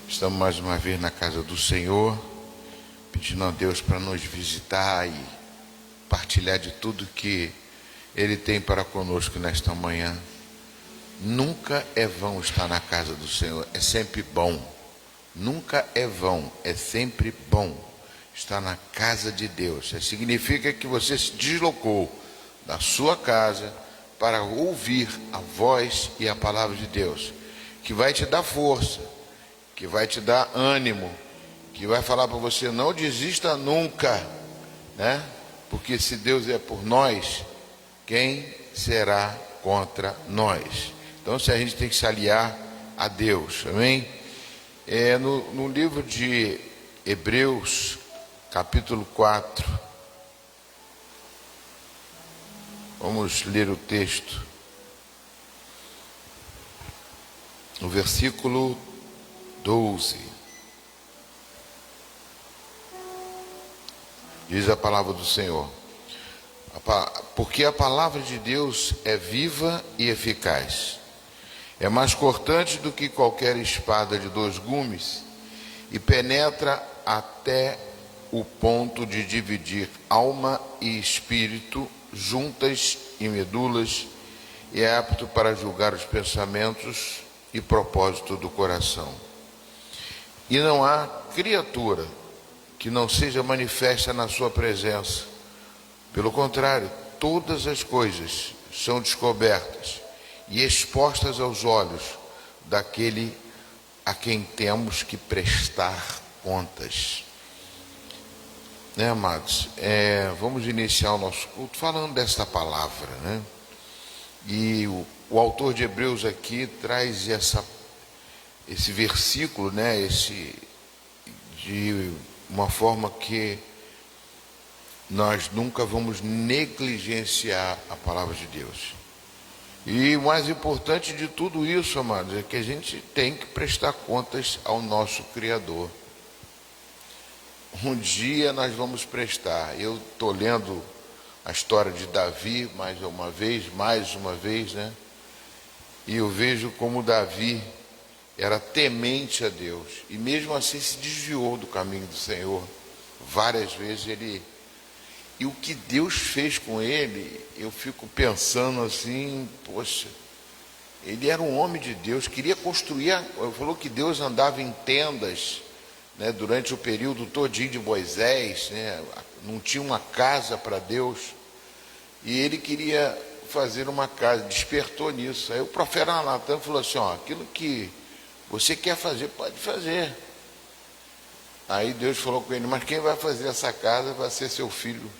Estamos mais uma vez na casa do Senhor, pedindo a Deus para nos visitar e partilhar de tudo que Ele tem para conosco nesta manhã. Nunca é vão estar na casa do Senhor, é sempre bom. Nunca é vão, é sempre bom estar na casa de Deus. Isso significa que você se deslocou da sua casa para ouvir a voz e a palavra de Deus, que vai te dar força, que vai te dar ânimo, que vai falar para você: não desista nunca, né? Porque se Deus é por nós, quem será contra nós? Então, se a gente tem que se aliar a Deus, amém? No livro de Hebreus, capítulo 4, vamos ler o texto, no versículo 12, diz a palavra do Senhor: porque a palavra de Deus é viva e eficaz, é mais cortante do que qualquer espada de 2 gumes, e penetra até o ponto de dividir alma e espírito, juntas e medulas, e é apto para julgar os pensamentos e propósito do coração. E não há criatura que não seja manifesta na sua presença. Pelo contrário, todas as coisas são descobertas e expostas aos olhos daquele a quem temos que prestar contas. Né, amados? Vamos iniciar o nosso culto falando desta palavra, né? E o autor de Hebreus aqui traz esse versículo, né? De uma forma que nós nunca vamos negligenciar a palavra de Deus. E o mais importante de tudo isso, amados, é que a gente tem que prestar contas ao nosso Criador. Um dia nós vamos prestar. Eu estou lendo a história de Davi mais uma vez, né? E eu vejo como Davi era temente a Deus, e mesmo assim se desviou do caminho do Senhor. Várias vezes e o que Deus fez com ele, eu fico pensando assim: poxa, ele era um homem de Deus, queria construir, falou que Deus andava em tendas, né, durante o período todinho de Moisés, né, não tinha uma casa para Deus, e ele queria fazer uma casa, despertou nisso. Aí o profeta Natan falou assim: ó, aquilo que você quer fazer, pode fazer. Aí Deus falou com ele: mas quem vai fazer essa casa vai ser seu filho.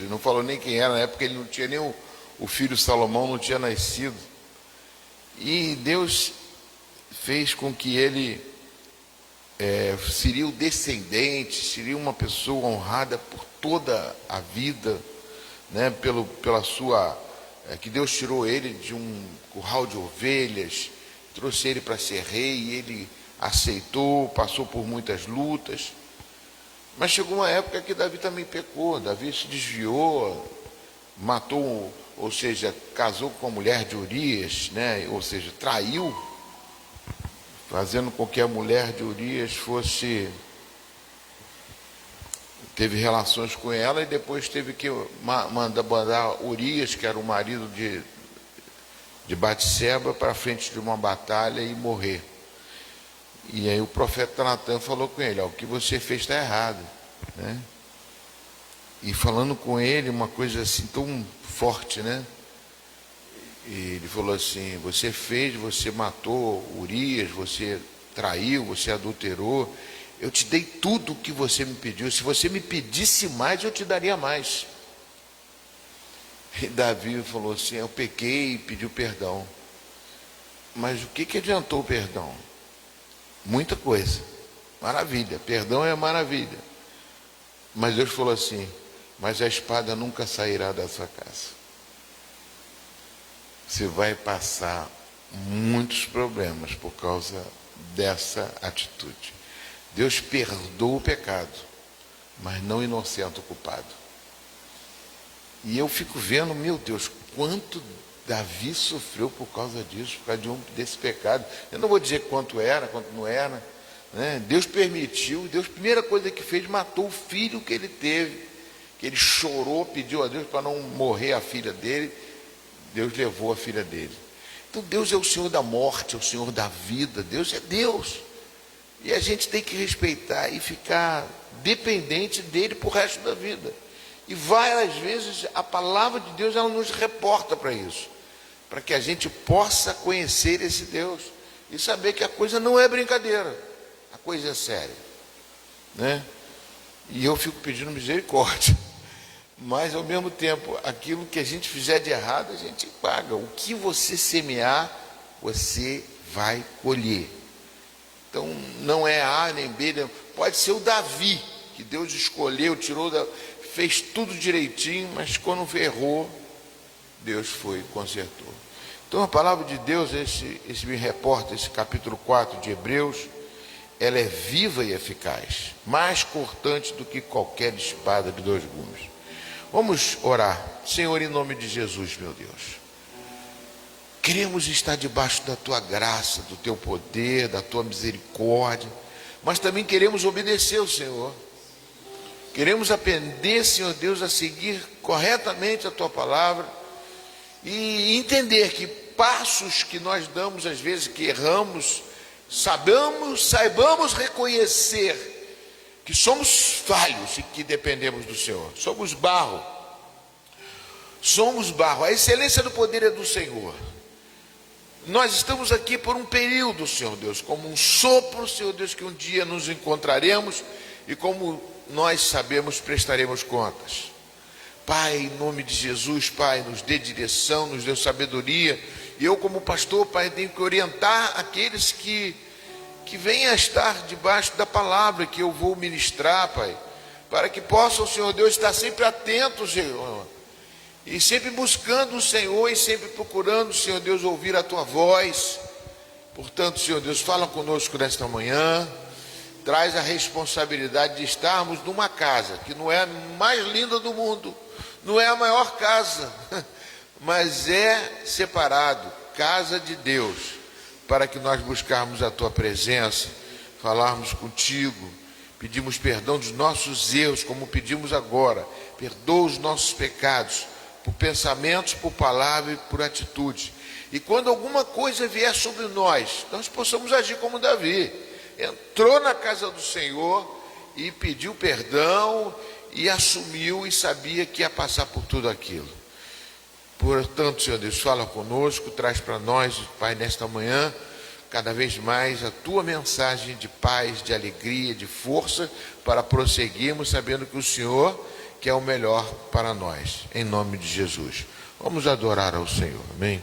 Não falou nem quem era, na época ele não tinha nem o filho Salomão, não tinha nascido. E Deus fez com que ele seria o descendente, seria uma pessoa honrada por toda a vida, né? Pela sua, que Deus tirou ele de um curral de ovelhas, trouxe ele para ser rei, e ele aceitou, passou por muitas lutas. Mas chegou uma época que Davi também pecou. Davi se desviou, matou, ou seja, casou com a mulher de Urias, né? Ou seja, traiu, fazendo com que a mulher de Urias teve relações com ela, e depois teve que mandar Urias, que era o marido de Batseba, para frente de uma batalha e morrer. E aí o profeta Natan falou com ele: ó, o que você fez está errado, né? E falando com ele uma coisa assim tão forte, né? E ele falou assim: você matou Urias, você traiu, você adulterou, eu te dei tudo o que você me pediu, se você me pedisse mais, eu te daria mais. E Davi falou assim: eu pequei e pediu perdão. Mas o que adiantou o perdão? Muita coisa, maravilha, perdão é maravilha. Mas Deus falou assim: mas a espada nunca sairá da sua casa. Você vai passar muitos problemas por causa dessa atitude. Deus perdoa o pecado, mas não inocenta o culpado. E eu fico vendo, meu Deus, quanto Davi sofreu por causa disso, por causa desse pecado. Eu não vou dizer quanto era, quanto não era, né? Deus permitiu. Deus, a primeira coisa que fez, matou o filho que ele teve, que ele chorou, pediu a Deus para não morrer a filha dele. Deus levou a filha dele. Então Deus é o Senhor da morte, é o Senhor da vida. Deus é Deus, e a gente tem que respeitar e ficar dependente dele para o resto da vida. E várias vezes a palavra de Deus, ela nos reporta para isso, para que a gente possa conhecer esse Deus e saber que a coisa não é brincadeira, a coisa é séria, né? E eu fico pedindo misericórdia, mas ao mesmo tempo, aquilo que a gente fizer de errado, a gente paga. O que você semear, você vai colher. Então não é A nem B, pode ser o Davi, que Deus escolheu, fez tudo direitinho, mas quando errou, Deus foi e consertou. Então a palavra de Deus, esse me reporta, esse capítulo 4 de Hebreus, ela é viva e eficaz, mais cortante do que qualquer espada de dois gumes. Vamos orar. Senhor, em nome de Jesus, meu Deus, queremos estar debaixo da Tua graça, do Teu poder, da Tua misericórdia, mas também queremos obedecer ao Senhor. Queremos aprender, Senhor Deus, a seguir corretamente a Tua palavra e entender que passos que nós damos, às vezes que erramos, saibamos reconhecer que somos falhos e que dependemos do Senhor. Somos barro. A excelência do poder é do Senhor. Nós estamos aqui por um período, Senhor Deus, como um sopro, Senhor Deus, que um dia nos encontraremos e, como nós sabemos, prestaremos contas. Pai, em nome de Jesus, Pai, nos dê direção, nos dê sabedoria. E eu, como pastor, Pai, tenho que orientar aqueles que venham a estar debaixo da palavra que eu vou ministrar, Pai, para que possam, Senhor Deus, estar sempre atentos, Senhor, e sempre buscando o Senhor, e sempre procurando, Senhor Deus, ouvir a Tua voz. Portanto, Senhor Deus, fala conosco nesta manhã, traz a responsabilidade de estarmos numa casa, que não é a mais linda do mundo, não é a maior casa, mas é separado, casa de Deus, para que nós buscarmos a Tua presença, falarmos contigo, pedimos perdão dos nossos erros, como pedimos agora. Perdoa os nossos pecados, por pensamentos, por palavra e por atitude. E quando alguma coisa vier sobre nós possamos agir como Davi. Entrou na casa do Senhor e pediu perdão e assumiu e sabia que ia passar por tudo aquilo. Portanto, Senhor Deus, fala conosco, traz para nós, Pai, nesta manhã, cada vez mais a Tua mensagem de paz, de alegria, de força, para prosseguirmos sabendo que o Senhor quer o melhor para nós, em nome de Jesus. Vamos adorar ao Senhor, amém?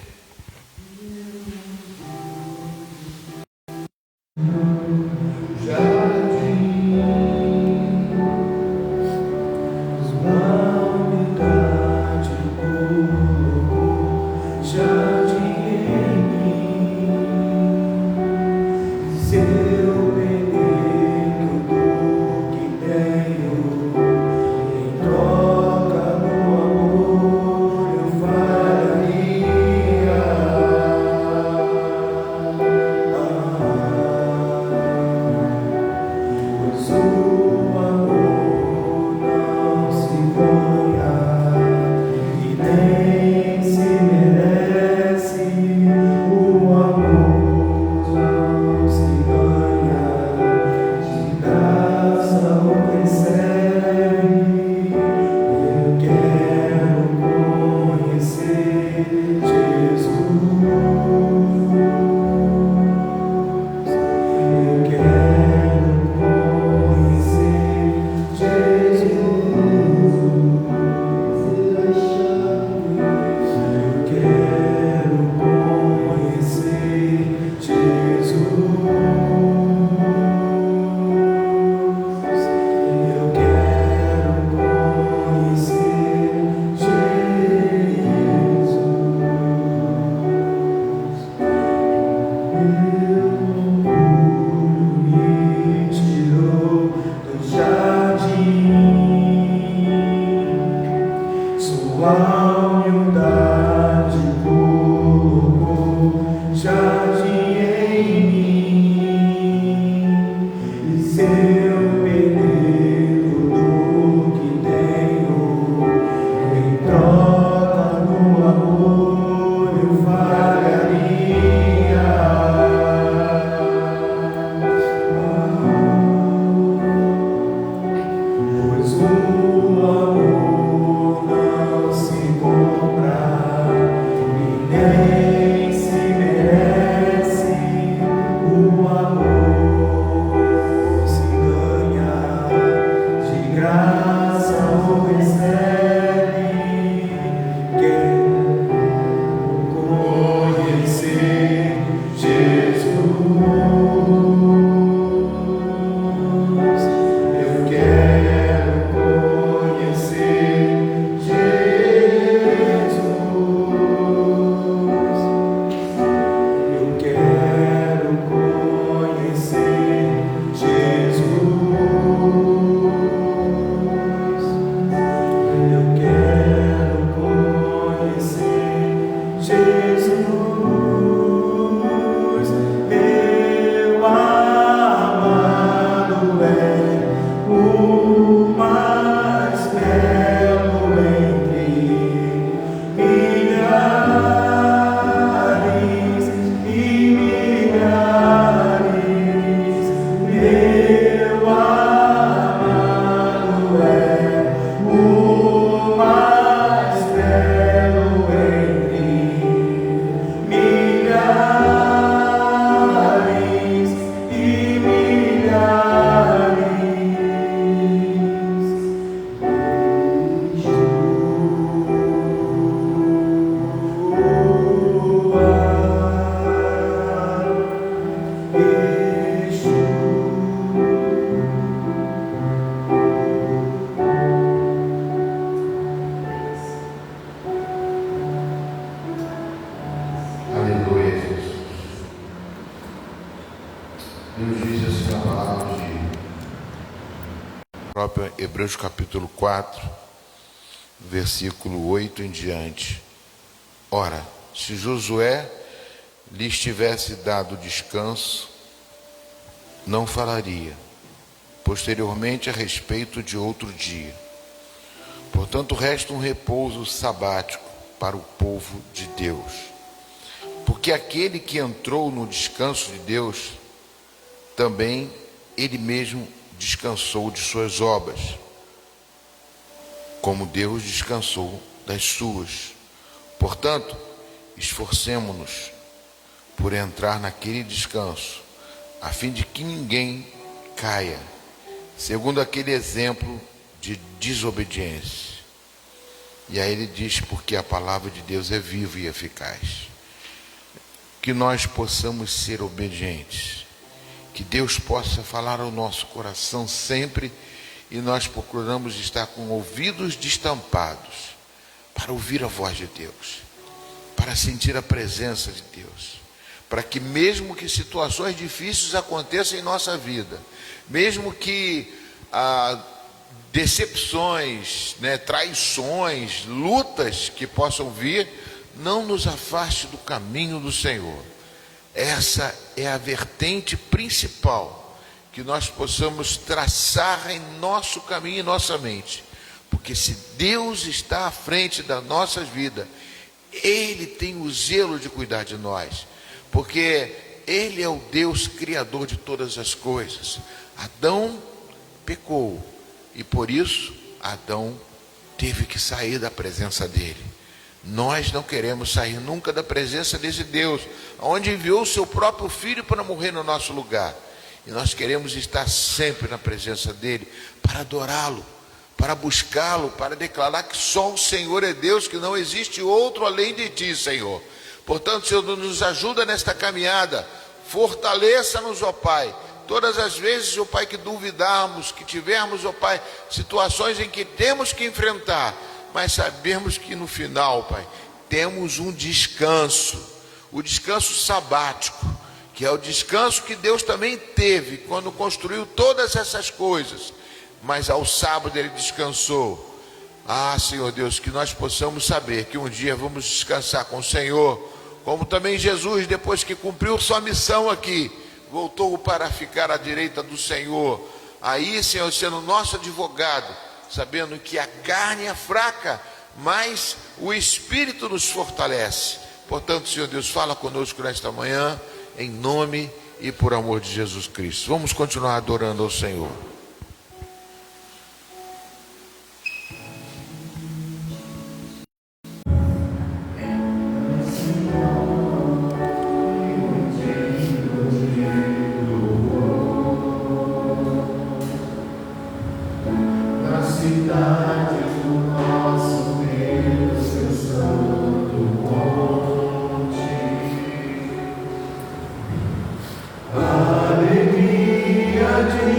Sua humildade Hebreus capítulo 4, versículo 8 em diante. Ora, se Josué lhes tivesse dado descanso, não falaria posteriormente a respeito de outro dia. Portanto, resta um repouso sabático para o povo de Deus. Porque aquele que entrou no descanso de Deus, também ele mesmo descansou de suas obras, como Deus descansou das suas. Portanto, esforcemo-nos por entrar naquele descanso, a fim de que ninguém caia, segundo aquele exemplo de desobediência. E aí ele diz, porque a palavra de Deus é viva e eficaz. Que nós possamos ser obedientes, que Deus possa falar ao nosso coração sempre, e nós procuramos estar com ouvidos destampados para ouvir a voz de Deus, para sentir a presença de Deus, para que mesmo que situações difíceis aconteçam em nossa vida, mesmo que decepções, traições, lutas que possam vir, não nos afaste do caminho do Senhor. Essa é a vertente principal, que nós possamos traçar em nosso caminho e nossa mente. Porque se Deus está à frente das nossas vidas, Ele tem o zelo de cuidar de nós. Porque Ele é o Deus criador de todas as coisas. Adão pecou, e por isso Adão teve que sair da presença dele. Nós não queremos sair nunca da presença desse Deus, onde enviou o seu próprio Filho para morrer no nosso lugar. E nós queremos estar sempre na presença dele, para adorá-lo, para buscá-lo, para declarar que só o Senhor é Deus, que não existe outro além de ti, Senhor. Portanto, Senhor, nos ajuda nesta caminhada, fortaleça-nos, ó Pai. Todas as vezes, ó Pai, que duvidarmos, que tivermos, ó Pai, situações em que temos que enfrentar, mas sabemos que no final, Pai, temos um descanso, o descanso sabático, que é o descanso que Deus também teve quando construiu todas essas coisas, mas ao sábado Ele descansou. Senhor Deus, que nós possamos saber que um dia vamos descansar com o Senhor, como também Jesus, depois que cumpriu sua missão aqui, voltou para ficar à direita do Senhor. Aí, Senhor, sendo nosso advogado, sabendo que a carne é fraca, mas o Espírito nos fortalece. Portanto, Senhor Deus, fala conosco nesta manhã, em nome e por amor de Jesus Cristo. Vamos continuar adorando ao Senhor.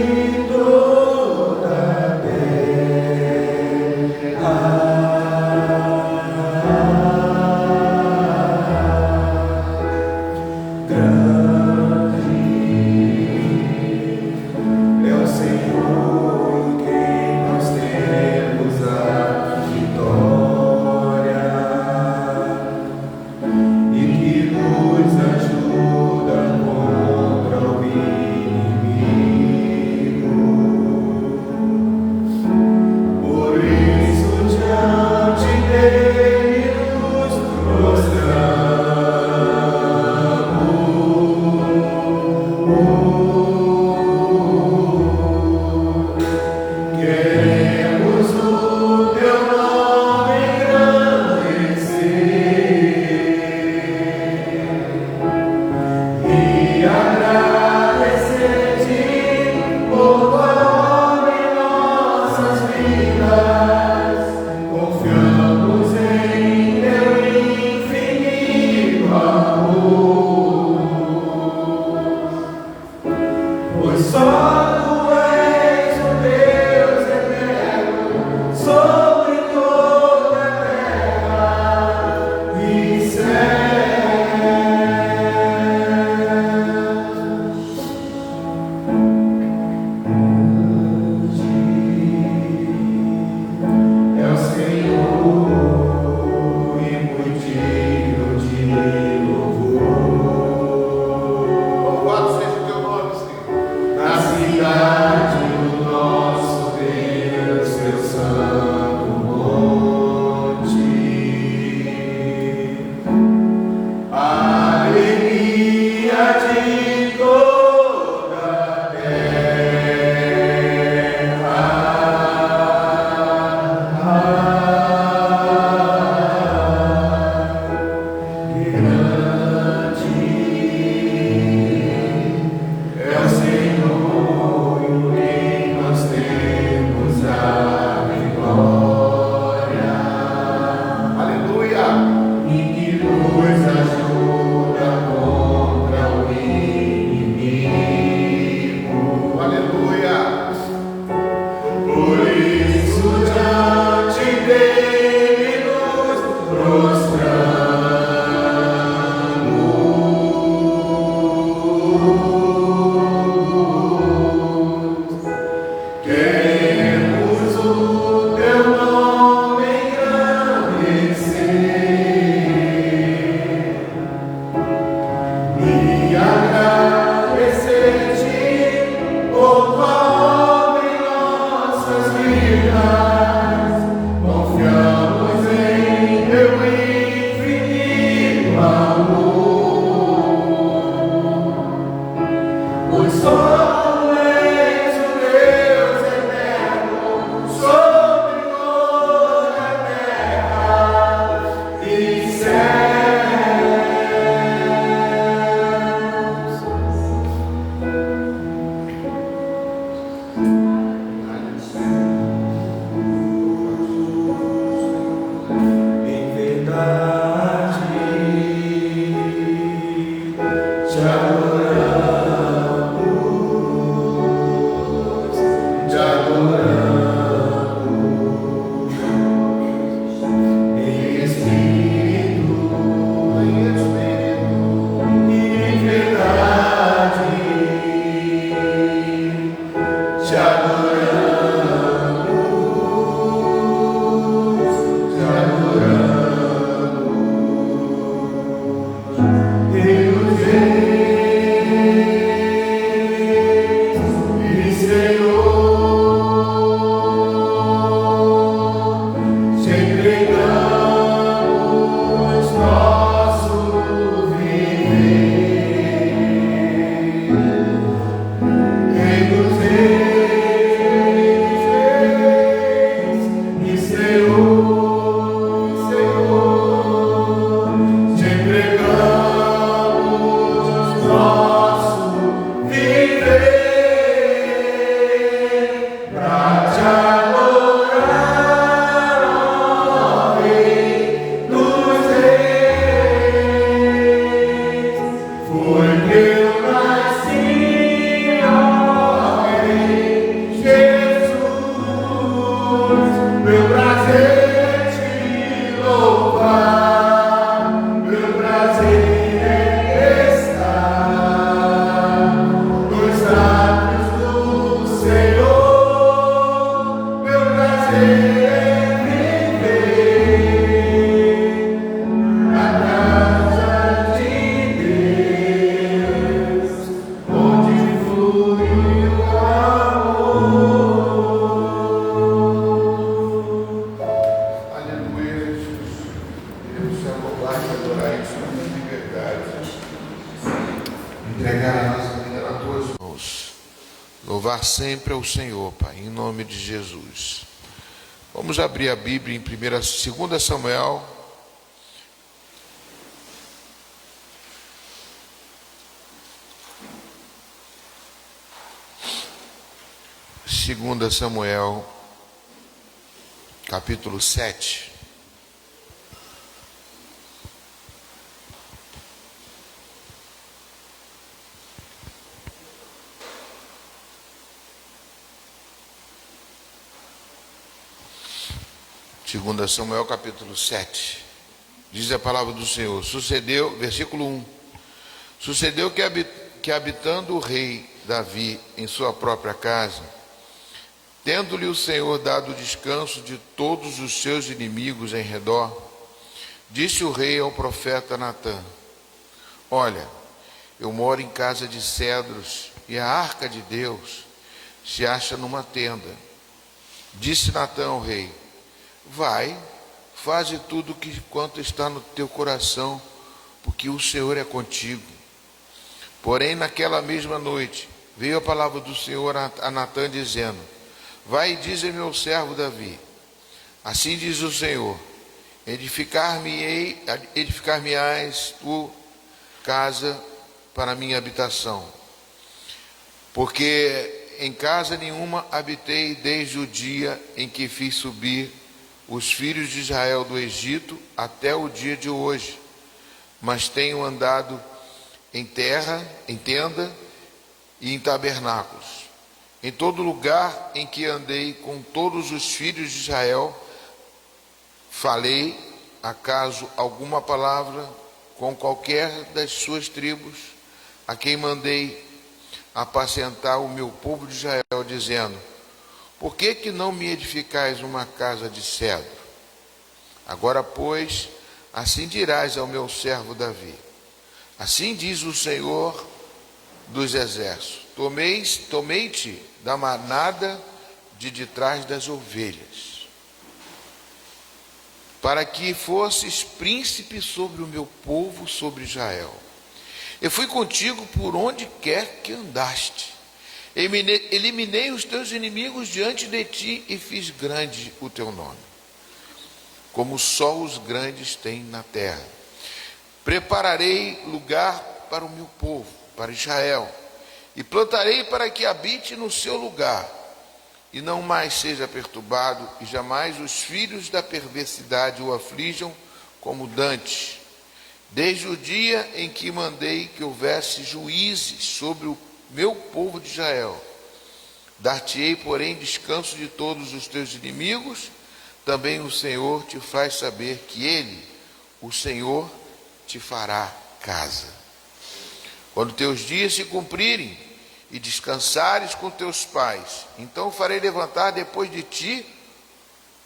Te adoramos. entregar a nossa vida nas tuas mãos. Louvar sempre ao Senhor, Pai, em nome de Jesus. Vamos abrir a Bíblia em 2 Samuel. Segunda Samuel, capítulo 7. Segunda Samuel, capítulo 7. Diz a palavra do Senhor. Sucedeu, versículo 1. Sucedeu que habitando o rei Davi em sua própria casa, tendo-lhe o Senhor dado descanso de todos os seus inimigos em redor, disse o rei ao profeta Natã: olha, eu moro em casa de cedros e a arca de Deus se acha numa tenda. Disse Natã ao rei: vai, faze tudo quanto está no teu coração, porque o Senhor é contigo. Porém, naquela mesma noite, veio a palavra do Senhor a Natã, dizendo: vai e diz a meu servo Davi: assim diz o Senhor, edificar-me-ás tu casa para minha habitação, porque em casa nenhuma habitei desde o dia em que fiz subir os filhos de Israel do Egito até o dia de hoje, mas tenho andado em terra, em tenda e em tabernáculos. Em todo lugar em que andei com todos os filhos de Israel, falei, acaso, alguma palavra com qualquer das suas tribos, a quem mandei apacentar o meu povo de Israel, dizendo: por que não me edificais uma casa de cedro? Agora, pois, assim dirás ao meu servo Davi: assim diz o Senhor dos exércitos: tomei-te da manada de trás das ovelhas, para que fosses príncipe sobre o meu povo, sobre Israel. Eu fui contigo por onde quer que andaste. Eliminei os teus inimigos diante de ti e fiz grande o teu nome, como só os grandes têm na terra. Prepararei lugar para o meu povo, para Israel, e plantarei para que habite no seu lugar, e não mais seja perturbado, e jamais os filhos da perversidade o aflijam como dantes, desde o dia em que mandei que houvesse juízes sobre o meu povo de Israel. Dar-te-ei, porém, descanso de todos os teus inimigos. Também o Senhor te faz saber que Ele, o Senhor, te fará casa. Quando teus dias se cumprirem e descansares com teus pais, então farei levantar depois de ti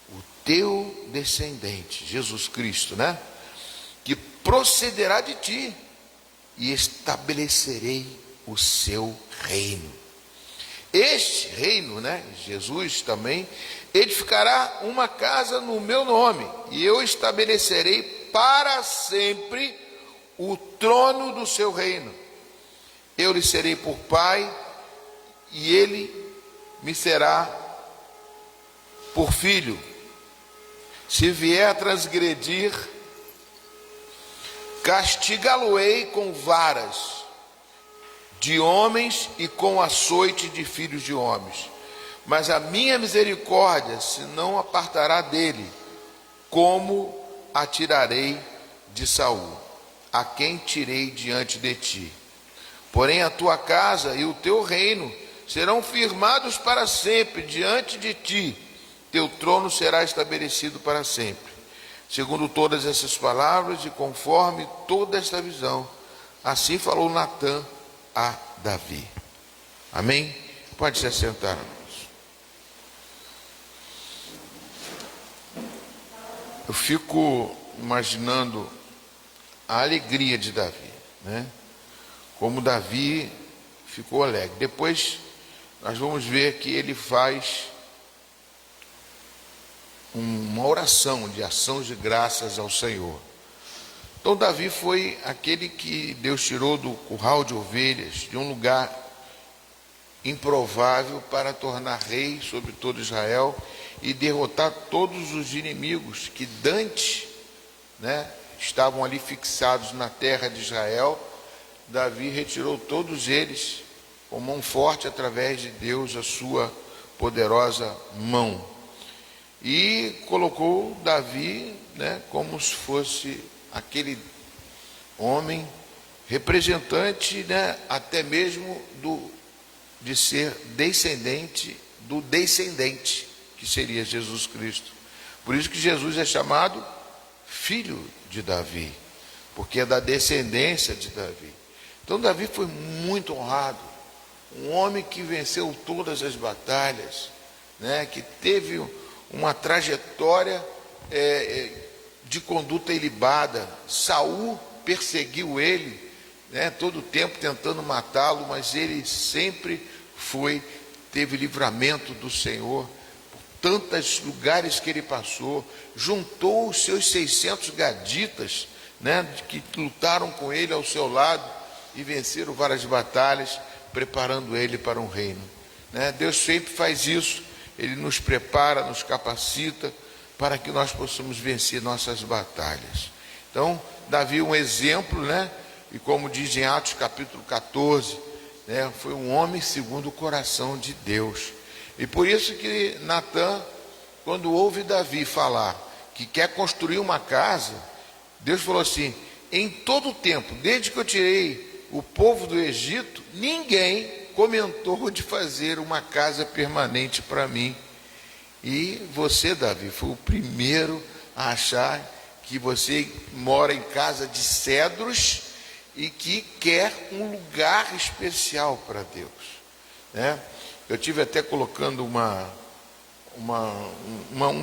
o teu descendente, Jesus Cristo, né? Que procederá de ti, e estabelecerei o seu reino. Este reino, né, Jesus também, edificará uma casa no meu nome, e eu estabelecerei para sempre o trono do seu reino. Eu lhe serei por pai, e ele me será por filho. Se vier a transgredir, castigá-lo-ei com varas de homens e com açoite de filhos de homens. Mas a minha misericórdia se não apartará dele, como a tirarei de Saul, a quem tirei diante de ti. Porém a tua casa e o teu reino serão firmados para sempre diante de ti, teu trono será estabelecido para sempre. Segundo todas essas palavras e conforme toda esta visão, assim falou Natã a Davi. Amém? Pode se assentar, irmãos. Eu fico imaginando a alegria de Davi, né? Como Davi ficou alegre. Depois nós vamos ver que ele faz uma oração de ação de graças ao Senhor. Então Davi foi aquele que Deus tirou do curral de ovelhas, de um lugar improvável, para tornar rei sobre todo Israel e derrotar todos os inimigos que dantes, estavam ali fixados na terra de Israel. Davi retirou todos eles com mão forte, através de Deus, a sua poderosa mão, e colocou Davi, como se fosse aquele homem representante, até mesmo de ser descendente do descendente, que seria Jesus Cristo. Por isso que Jesus é chamado filho de Davi, porque é da descendência de Davi. Então Davi foi muito honrado, um homem que venceu todas as batalhas, que teve uma trajetória de conduta ilibada. Saul perseguiu ele, todo o tempo tentando matá-lo, mas ele sempre teve livramento do Senhor. Por tantos lugares que ele passou, juntou os seus 600 gaditas, que lutaram com ele ao seu lado e venceram várias batalhas, preparando ele para um reino. Deus sempre faz isso, Ele nos prepara, nos capacita, para que nós possamos vencer nossas batalhas. Então, Davi é um exemplo, e como diz em Atos capítulo 14, foi um homem segundo o coração de Deus. E por isso que Natã, quando ouve Davi falar que quer construir uma casa, Deus falou assim: em todo o tempo, desde que eu tirei o povo do Egito, ninguém comentou de fazer uma casa permanente para mim. E você, Davi, foi o primeiro a achar que você mora em casa de cedros e que quer um lugar especial para Deus. Eu tive até colocando um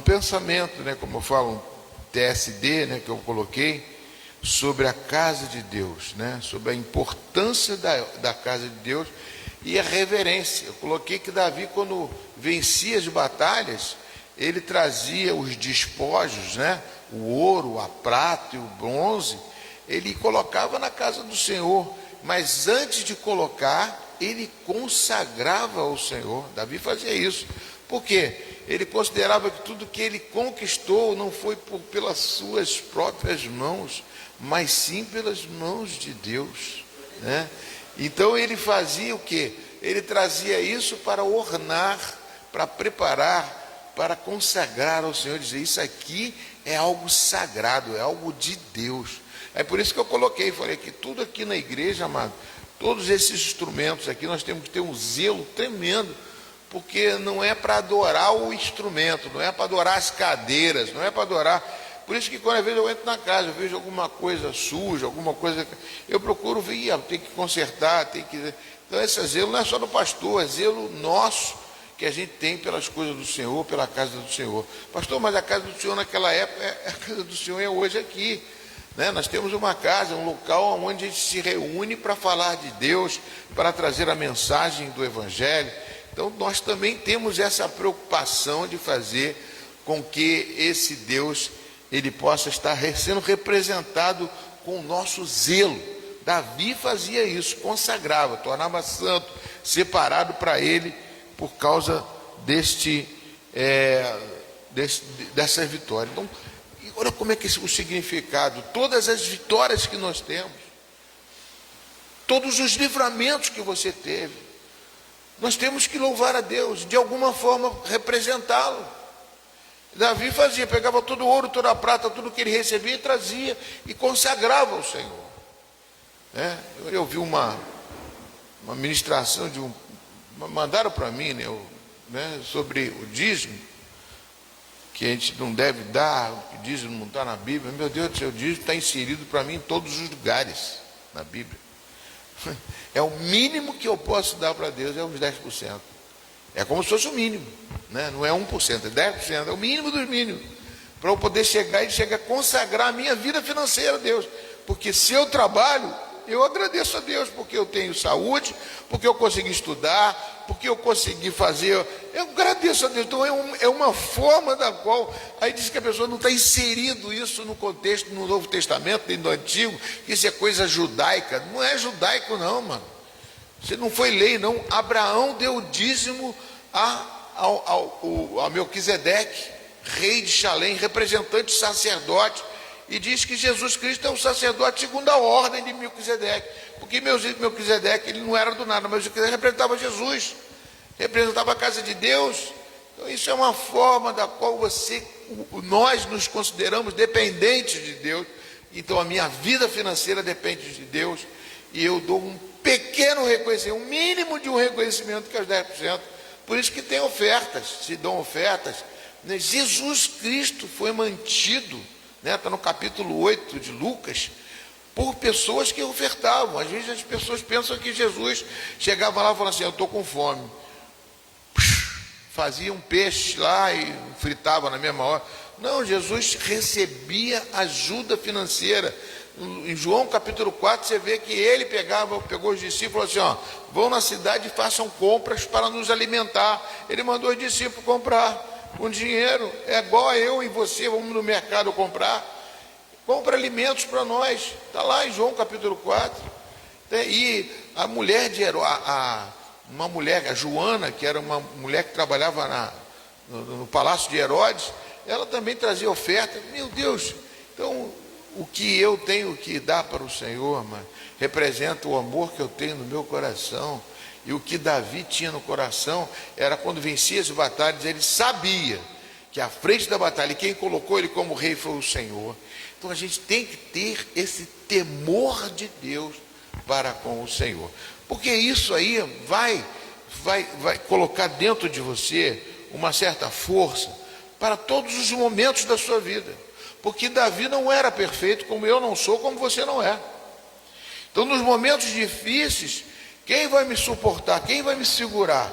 pensamento, como eu falo, um TSD, que eu coloquei, sobre a casa de Deus, sobre a importância da casa de Deus e a reverência. Eu coloquei que Davi, quando vencia as batalhas, ele trazia os despojos, o ouro, a prata e o bronze, ele colocava na casa do Senhor, mas antes de colocar, ele consagrava ao Senhor. Davi fazia isso, porque ele considerava que tudo que ele conquistou não foi pelas suas próprias mãos, mas sim pelas mãos de Deus. Então ele fazia o quê? Ele trazia isso para ornar, para preparar, para consagrar ao Senhor, dizer: isso aqui é algo sagrado, é algo de Deus. É por isso que eu falei que tudo aqui na igreja, amado, todos esses instrumentos aqui, nós temos que ter um zelo tremendo, porque não é para adorar o instrumento, não é para adorar as cadeiras, não é para adorar. Por isso que quando às vezes eu entro na casa, eu vejo alguma coisa suja, alguma coisa, eu procuro ver, tem que consertar, tem que... Então esse zelo não é só do pastor, é zelo nosso, que a gente tem pelas coisas do Senhor, pela casa do Senhor. Pastor, mas a casa do Senhor naquela época, a casa do Senhor é hoje aqui. Nós temos uma casa, um local onde a gente se reúne para falar de Deus, para trazer a mensagem do Evangelho. Então nós também temos essa preocupação de fazer com que esse Deus, ele possa estar sendo representado com o nosso zelo. Davi fazia isso, consagrava, tornava santo, separado para ele, por causa dessa vitória. Então, olha como é que o significado, todas as vitórias que nós temos, todos os livramentos que você teve, nós temos que louvar a Deus, de alguma forma representá-lo. Davi fazia, pegava todo o ouro, toda a prata, tudo que ele recebia e trazia e consagrava ao Senhor. Eu vi uma ministração mandaram para mim, sobre o dízimo, que a gente não deve dar, o dízimo não está na Bíblia. Meu Deus do céu, o dízimo está inserido para mim em todos os lugares na Bíblia. É o mínimo que eu posso dar para Deus, é os 10%. É como se fosse o mínimo, não é 1%, é 10%, é o mínimo dos mínimos, para eu poder chegar a consagrar a minha vida financeira a Deus. Porque se eu trabalho, Eu agradeço a Deus porque eu tenho saúde, porque eu consegui estudar, porque eu consegui fazer. Eu agradeço a Deus. Então é uma forma da qual. Aí diz que a pessoa não está inserido isso no contexto, no Novo Testamento, nem no Antigo, que isso é coisa judaica. Não é judaico, não, mano. Você não foi lei, não. Abraão deu o dízimo a Melquisedeque, rei de Salém, representante sacerdote. E diz que Jesus Cristo é o sacerdote segundo a ordem de Melquisedeque. Porque Melquisedeque ele não era do nada, mas Melquisedeque representava Jesus, representava a casa de Deus. Então isso é uma forma da qual nós nos consideramos dependentes de Deus. Então a minha vida financeira depende de Deus. E eu dou um pequeno reconhecimento, um mínimo de um reconhecimento que é os 10%. Por isso que tem ofertas, se dão ofertas. Jesus Cristo foi mantido, está no capítulo 8 de Lucas, por pessoas que ofertavam. Às vezes as pessoas pensam que Jesus chegava lá e falava assim: eu estou com fome, fazia um peixe lá e fritava na mesma hora. Não, Jesus recebia ajuda financeira. Em João capítulo 4 você vê que ele pegou os discípulos e falou assim: vão na cidade e façam compras para nos alimentar. Ele mandou os discípulos comprar com dinheiro. É igual a eu e você, vamos no mercado comprar. Compra alimentos para nós. Está lá em João capítulo 4. E a mulher de Herodes, uma mulher, a Joana, que era uma mulher que trabalhava no palácio de Herodes, ela também trazia oferta. Meu Deus, então o que eu tenho que dar para o Senhor, representa o amor que eu tenho no meu coração. E o que Davi tinha no coração era quando vencia as batalhas, ele sabia que à frente da batalha, quem colocou ele como rei foi o Senhor. Então a gente tem que ter esse temor de Deus para com o Senhor, porque isso aí vai colocar dentro de você uma certa força para todos os momentos da sua vida, porque Davi não era perfeito, como eu não sou, como você não é. Então nos momentos difíceis, quem vai me suportar? Quem vai me segurar?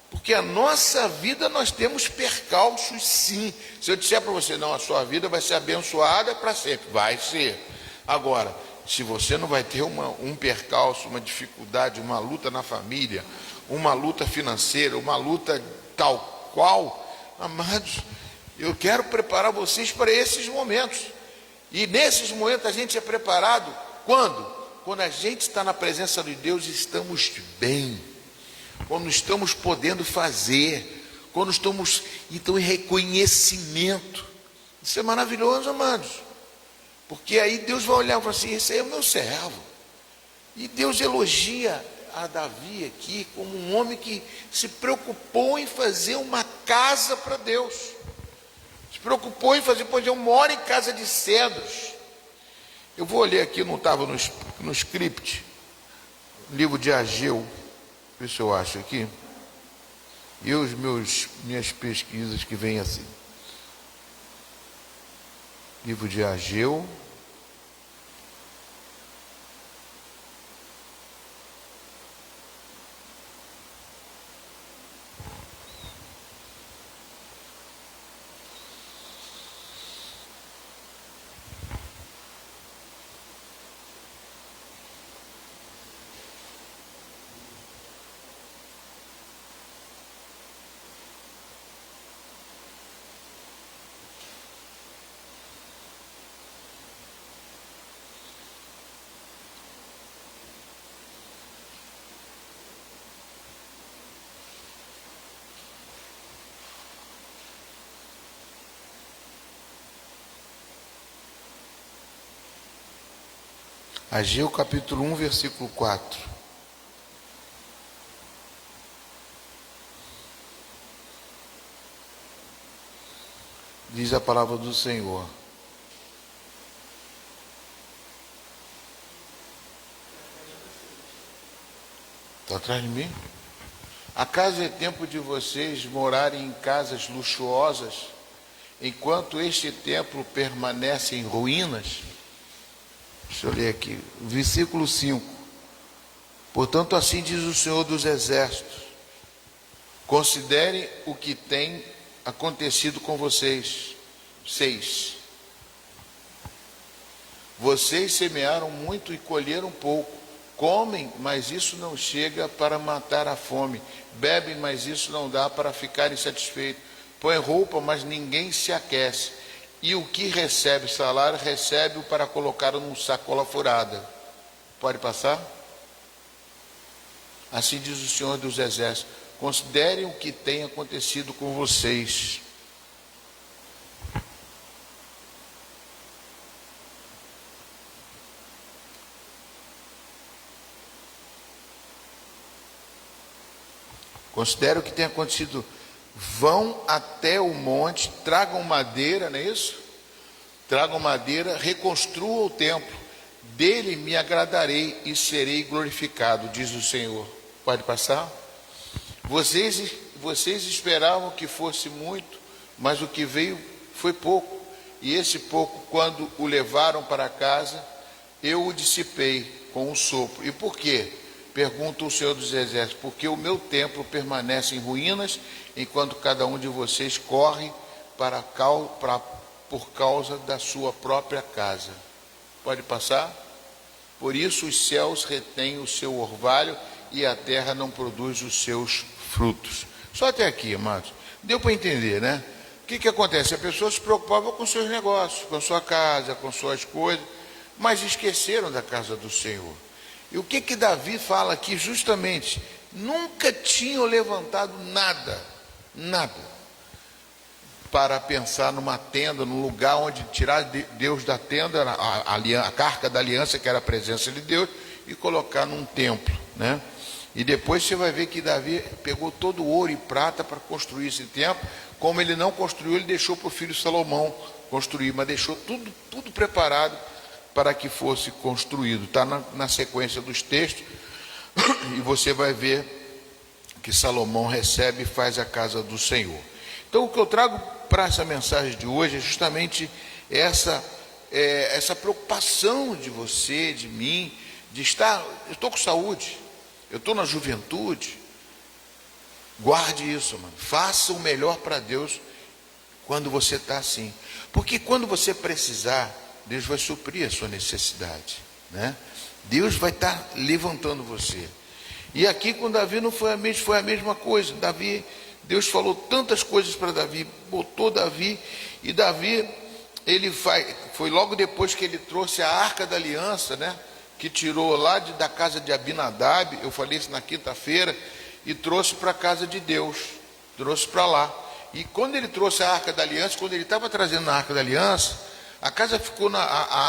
Porque a nossa vida nós temos percalços, sim. Se eu disser para você: não, a sua vida vai ser abençoada para sempre, vai ser. Agora, se você não vai ter um percalço, uma dificuldade, uma luta na família, uma luta financeira, uma luta tal qual, amados, eu quero preparar vocês para esses momentos. E nesses momentos a gente é preparado quando? Quando a gente está na presença de Deus e estamos bem, quando estamos podendo fazer, quando estamos então em reconhecimento. Isso é maravilhoso, amados, porque aí Deus vai olhar e falar assim: esse aí é o meu servo. E Deus elogia a Davi aqui como um homem que se preocupou em fazer uma casa para Deus, se preocupou em fazer. Pois eu moro em casa de cedros. Eu vou ler aqui, não estava no script, livro de Ageu, ver se eu acho aqui, e minhas pesquisas que vêm assim. Livro de Ageu, Ageu capítulo 1, versículo 4. Diz a palavra do Senhor: está atrás de mim? Acaso é tempo de vocês morarem em casas luxuosas, enquanto este templo permanece em ruínas? Deixa eu ler aqui, versículo 5. Portanto, assim diz o Senhor dos Exércitos: considerem o que tem acontecido com vocês. 6. Vocês semearam muito e colheram pouco. Comem, mas isso não chega para matar a fome. Bebem, mas isso não dá para ficarem satisfeitos. Põem roupa, mas ninguém se aquece. E o que recebe salário, recebe-o para colocar num sacola furada. Pode passar? Assim diz o Senhor dos Exércitos: considerem o que tem acontecido com vocês. Considere o que tem acontecido. Vão até o monte, tragam madeira, não é isso? Tragam madeira, reconstruam o templo. Dele me agradarei e serei glorificado, diz o Senhor. Pode passar? Vocês esperavam que fosse muito, mas o que veio foi pouco. E esse pouco, quando o levaram para casa, eu o dissipei com um sopro. E por quê? Pergunta o Senhor dos Exércitos: porque o meu templo permanece em ruínas, enquanto cada um de vocês corre por causa da sua própria casa. Pode passar? Por isso os céus retêm o seu orvalho e a terra não produz os seus frutos. Só até aqui, amados. Deu para entender, né? O que acontece? A pessoa se preocupava com seus negócios, com sua casa, com suas coisas, mas esqueceram da casa do Senhor. E o que Davi fala aqui justamente? Nunca tinham levantado nada, para pensar numa tenda, num lugar onde tirar Deus da tenda, a arca da aliança, que era a presença de Deus, e colocar num templo, né? E depois você vai ver que Davi pegou todo o ouro e prata para construir esse templo. Como ele não construiu, ele deixou para o filho Salomão construir, mas deixou tudo preparado para que fosse construído. Está na sequência dos textos, e você vai ver que Salomão recebe e faz a casa do Senhor. Então o que eu trago para essa mensagem de hoje é justamente essa preocupação de você, de mim, de estar, eu estou com saúde, eu estou na juventude. Guarde isso, mano. Faça o melhor para Deus quando você está assim, porque quando você precisar, Deus vai suprir a sua necessidade, né? Deus vai estar levantando você. E aqui com Davi não foi a mesma coisa. Deus falou tantas coisas para Davi, botou Davi, e Davi, foi logo depois que ele trouxe a arca da aliança, né? Que tirou lá da casa de Abinadab, eu falei isso na quinta-feira, e trouxe para a casa de Deus, trouxe para lá. E quando ele trouxe a arca da aliança, quando ele estava trazendo a arca da aliança, a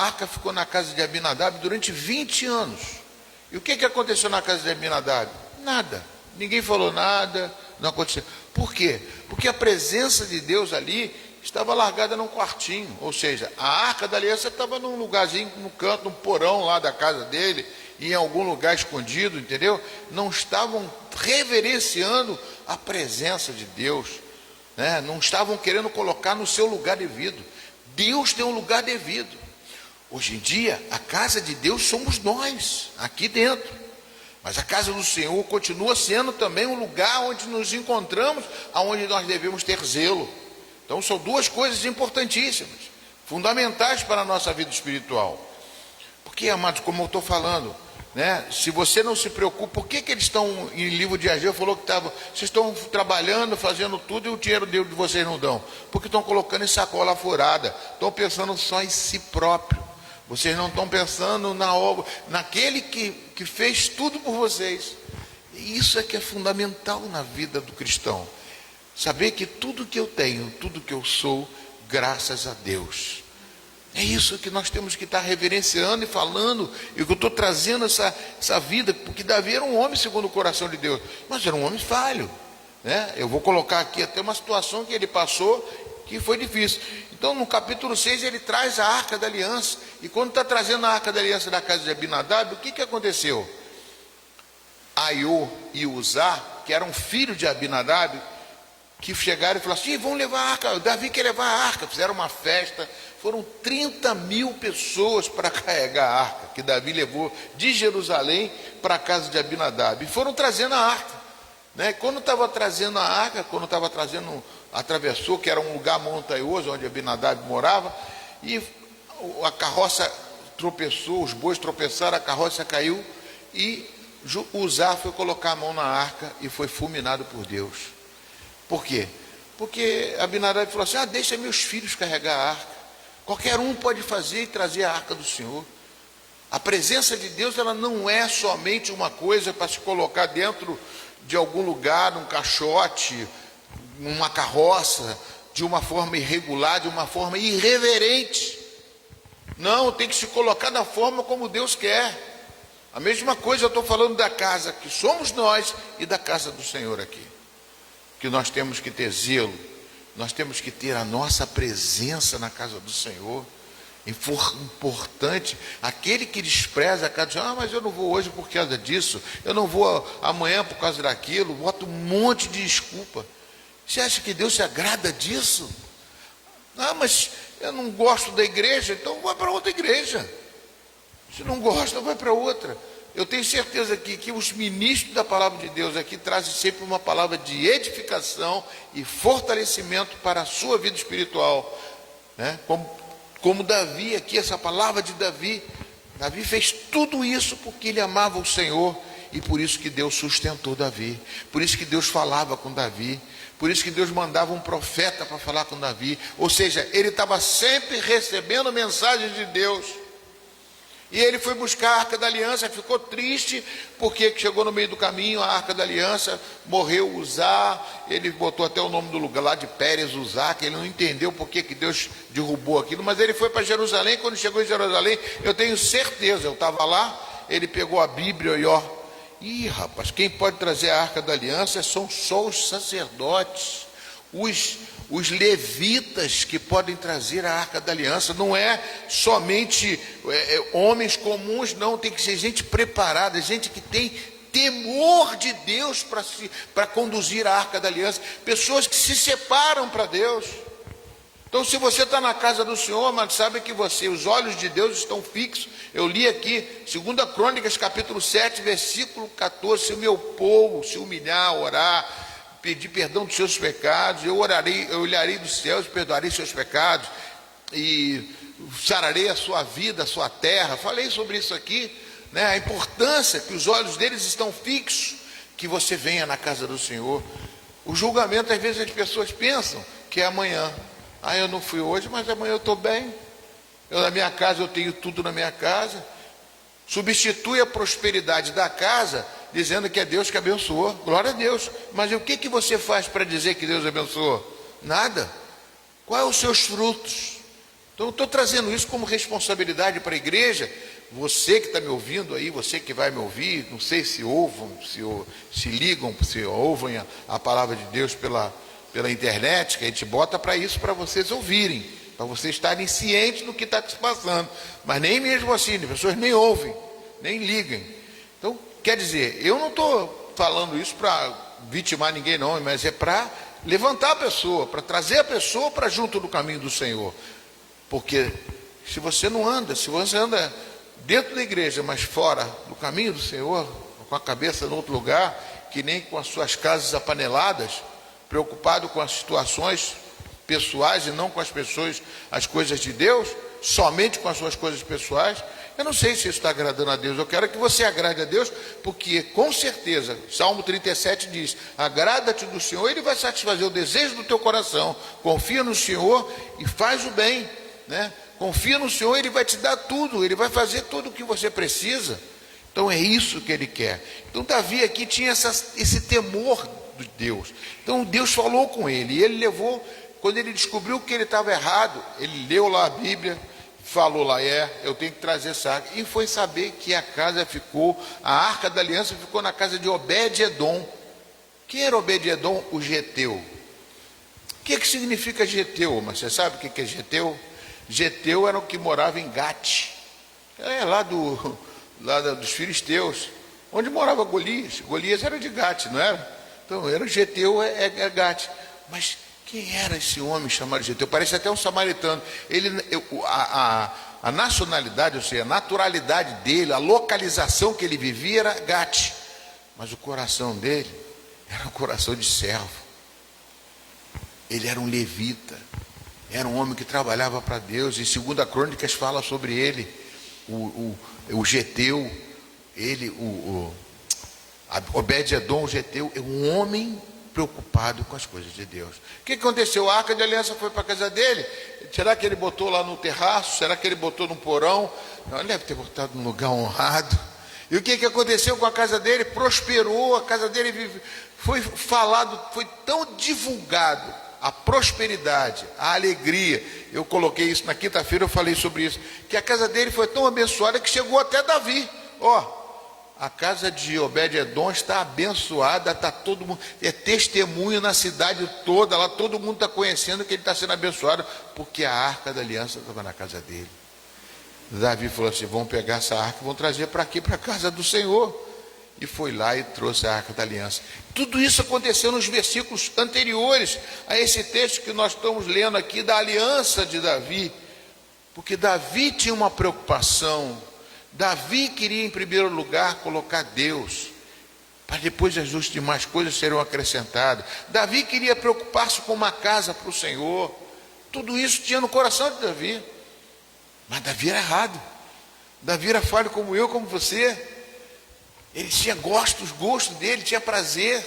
arca ficou na casa de Abinadab durante 20 anos. E o que aconteceu na casa de Abinadab? Nada. Ninguém falou nada, não aconteceu. Por quê? Porque a presença de Deus ali estava largada num quartinho. Ou seja, a arca da aliança estava num lugarzinho, no canto, num porão lá da casa dele, em algum lugar escondido, entendeu? Não estavam reverenciando a presença de Deus, né? Não estavam querendo colocar no seu lugar devido. Deus tem um lugar devido. Hoje em dia, a casa de Deus somos nós, aqui dentro. Mas a casa do Senhor continua sendo também um lugar onde nos encontramos, aonde nós devemos ter zelo. Então são duas coisas importantíssimas, fundamentais para a nossa vida espiritual. Porque, amados, como eu estou falando, né? Se você não se preocupa, por que eles estão, em livro de Ageu falou que vocês estão trabalhando, fazendo tudo e o dinheiro de vocês não dão? Porque estão colocando em sacola furada, estão pensando só em si próprio. Vocês não estão pensando na obra, naquele que fez tudo por vocês. E isso é que é fundamental na vida do cristão. Saber que tudo que eu tenho, tudo que eu sou, graças a Deus. É isso que nós temos que estar reverenciando e falando. E que eu estou trazendo essa vida, porque Davi era um homem segundo o coração de Deus, mas era um homem falho, né? Eu vou colocar aqui até uma situação que ele passou, que foi difícil. Então no capítulo 6 ele traz a arca da aliança. E quando está trazendo a arca da aliança da casa de Abinadab, o que aconteceu? Aiô e Uzá, que eram filhos de Abinadab, que chegaram e falaram assim: vão levar a arca, Davi quer levar a arca. Fizeram uma festa, foram 30 mil pessoas para carregar a arca, que Davi levou de Jerusalém para a casa de Abinadab, e foram trazendo a arca, né? Quando estava trazendo a arca, atravessou, que era um lugar montanhoso, onde Abinadab morava, e a carroça tropeçou, os bois tropeçaram, a carroça caiu e Uzá foi colocar a mão na arca e foi fulminado por Deus. Por quê? Porque Abinadab falou assim: deixa meus filhos carregar a arca. Qualquer um pode fazer e trazer a arca do Senhor. A presença de Deus, ela não é somente uma coisa para se colocar dentro de algum lugar, num caixote, numa carroça, de uma forma irregular, de uma forma irreverente. Não, tem que se colocar da forma como Deus quer. A mesma coisa eu estou falando da casa que somos nós e da casa do Senhor aqui. Que nós temos que ter zelo, nós temos que ter a nossa presença na casa do Senhor. Importante, aquele que despreza a casa do Senhor: mas eu não vou hoje por causa disso, eu não vou amanhã por causa daquilo, bota um monte de desculpa. Você acha que Deus se agrada disso? Mas eu não gosto da igreja, então vai para outra igreja. Se não gosta, vai para outra. Eu tenho certeza que os ministros da palavra de Deus aqui trazem sempre uma palavra de edificação e fortalecimento para a sua vida espiritual, né? Como Davi aqui, essa palavra de Davi. Davi fez tudo isso porque ele amava o Senhor, e por isso que Deus sustentou Davi, por isso que Deus falava com Davi, por isso que Deus mandava um profeta para falar com Davi. Ou seja, ele estava sempre recebendo mensagens de Deus. E ele foi buscar a Arca da Aliança, ficou triste, porque chegou no meio do caminho a Arca da Aliança, morreu Uzá, ele botou até o nome do lugar lá de Pérez Uzá, que ele não entendeu por que Deus derrubou aquilo, mas ele foi para Jerusalém. Quando chegou em Jerusalém, eu tenho certeza, eu estava lá, ele pegou a Bíblia e rapaz, quem pode trazer a Arca da Aliança são só os sacerdotes, os levitas que podem trazer a Arca da Aliança. Não é somente homens comuns, não, tem que ser gente preparada, gente que tem temor de Deus para conduzir a Arca da Aliança, pessoas que se separam para Deus. Então, se você está na casa do Senhor, mas sabe que os olhos de Deus estão fixos. Eu li aqui, 2 Crônicas, capítulo 7, versículo 14, se o meu povo se humilhar, orar, pedir perdão dos seus pecados, eu olharei dos céus e perdoarei seus pecados, e sararei a sua vida, a sua terra. Falei sobre isso aqui, né? A importância que os olhos deles estão fixos, que você venha na casa do Senhor. O julgamento, às vezes as pessoas pensam que é amanhã. Eu não fui hoje, mas amanhã eu estou bem. Na minha casa eu tenho tudo na minha casa. Substitui a prosperidade da casa dizendo que é Deus que abençoou. Glória a Deus. Mas o que você faz para dizer que Deus abençoou? Nada. Quais são os seus frutos? Então eu estou trazendo isso como responsabilidade para a igreja. Você que está me ouvindo aí, você que vai me ouvir, não sei se se ligam, se ouvem a palavra de Deus pela internet, que a gente bota para isso, para vocês ouvirem, para vocês estarem cientes do que está se passando. Mas nem mesmo assim, as pessoas nem ouvem, nem ligam. Então, quer dizer, eu não estou falando isso para vitimar ninguém não, mas é para levantar a pessoa, para trazer a pessoa para junto do caminho do Senhor. Porque se você anda dentro da igreja, mas fora do caminho do Senhor, com a cabeça em outro lugar, que nem com as suas casas apaneladas, preocupado com as situações pessoais e não com as coisas de Deus, somente com as suas coisas pessoais, eu não sei se isso está agradando a Deus. Eu quero que você agrade a Deus, porque com certeza, Salmo 37 diz: agrada-te do Senhor, Ele vai satisfazer o desejo do teu coração. Confia no Senhor e faz o bem, né? Confia no Senhor, Ele vai te dar tudo, Ele vai fazer tudo o que você precisa. Então é isso que Ele quer. Então Davi aqui tinha esse temor de Deus. Então Deus falou com ele, e ele levou, quando ele descobriu que ele estava errado, ele leu lá a Bíblia, falou lá: eu tenho que trazer essa arca, e foi saber que a Arca da Aliança ficou na casa de Obed-Edom. Quem era Obed-Edom? O Geteu. O que significa Geteu? Mas você sabe o que é Geteu? Geteu era o que morava em Gate, lá dos filisteus, onde morava Golias. Golias era de Gate, não era? Então, era Geteu, é Gate. Mas quem era esse homem chamado Geteu? Parece até um samaritano. A nacionalidade, ou seja, a naturalidade dele, a localização que ele vivia era Gate. Mas o coração dele era um coração de servo. Ele era um levita. Era um homem que trabalhava para Deus. Em 2 Crônicas fala sobre ele. o geteu, Obed-edom, o geteu, é um homem preocupado com as coisas de Deus. O que aconteceu? A arca de aliança foi para a casa dele. Será que ele botou lá no terraço? Será que ele botou no porão? Não, ele deve ter botado num lugar honrado. E o que aconteceu com a casa dele? Prosperou, a casa dele foi falado, foi tão divulgado a prosperidade, a alegria. Eu coloquei isso na quinta-feira, eu falei sobre isso, que a casa dele foi tão abençoada que chegou até Davi. A casa de Obed-edom está abençoada, está todo mundo, é testemunho na cidade toda, lá todo mundo está conhecendo que ele está sendo abençoado, porque a arca da aliança estava na casa dele. Davi falou assim: vão pegar essa arca e vão trazer para aqui, para a casa do Senhor. E foi lá e trouxe a arca da aliança. Tudo isso aconteceu nos versículos anteriores a esse texto que nós estamos lendo aqui, da aliança de Davi, porque Davi tinha uma preocupação. Davi queria em primeiro lugar colocar Deus, para depois as demais coisas serão acrescentadas. Davi queria preocupar-se com uma casa para o Senhor. Tudo isso tinha no coração de Davi. Mas Davi era errado. Davi era falho como eu, como você. Ele tinha os gostos dele, tinha prazer.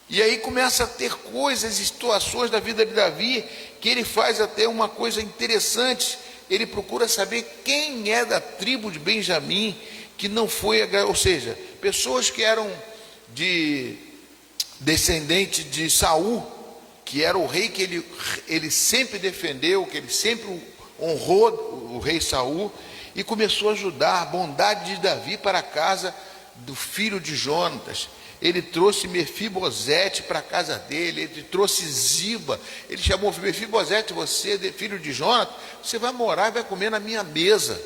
E aí começa a ter coisas e situações da vida de Davi que ele faz até uma coisa interessante. Ele procura saber quem é da tribo de Benjamim que não foi, ou seja, pessoas que eram de descendente de Saul, que era o rei que ele sempre defendeu, que ele sempre honrou, o rei Saul, e começou a ajudar a bondade de Davi para a casa do filho de Jonatas. Ele trouxe Mefibosete para a casa dele, ele trouxe Ziba, ele chamou Mefibosete: você, filho de Jonatas, você vai morar e vai comer na minha mesa.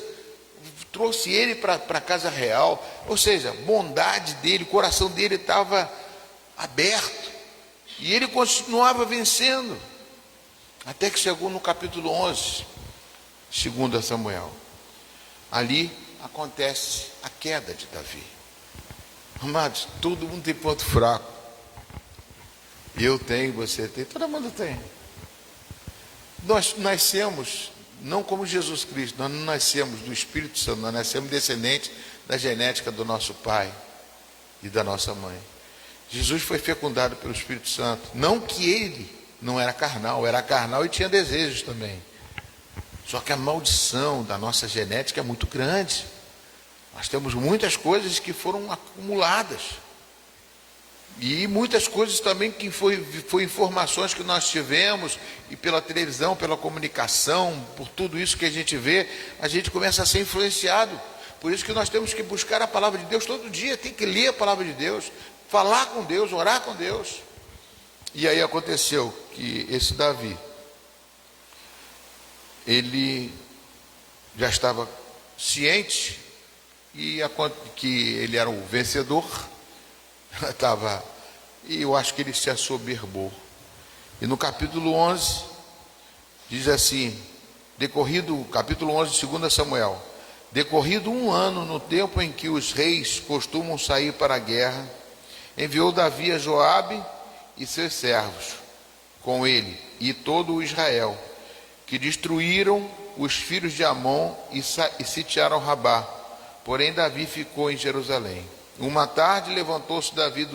Trouxe ele para a casa real, ou seja, bondade dele, o coração dele estava aberto, e ele continuava vencendo, até que chegou no capítulo 11, 2 Samuel. Ali acontece a queda de Davi. Amados, todo mundo tem ponto fraco. Eu tenho, você tem, todo mundo tem. Nós nascemos, não como Jesus Cristo, nós não nascemos do Espírito Santo, nós nascemos descendentes da genética do nosso pai e da nossa mãe. Jesus foi fecundado pelo Espírito Santo. Não que ele não era carnal e tinha desejos também. Só que a maldição da nossa genética é muito grande. Nós temos muitas coisas que foram acumuladas. E muitas coisas também que foi informações que nós tivemos, e pela televisão, pela comunicação, por tudo isso que a gente vê, a gente começa a ser influenciado. Por isso que nós temos que buscar a palavra de Deus todo dia, tem que ler a palavra de Deus, falar com Deus, orar com Deus. E aí aconteceu que esse Davi, ele já estava ciente que ele era o vencedor, e eu acho que ele se assoberbou. E no capítulo 11, diz assim, capítulo 11 de 2 Samuel, decorrido 1 ano, no tempo em que os reis costumam sair para a guerra, enviou Davi a Joabe e seus servos, com ele e todo o Israel, que destruíram os filhos de Amon e sitiaram Rabá. Porém Davi ficou em Jerusalém. Uma tarde levantou-se Davi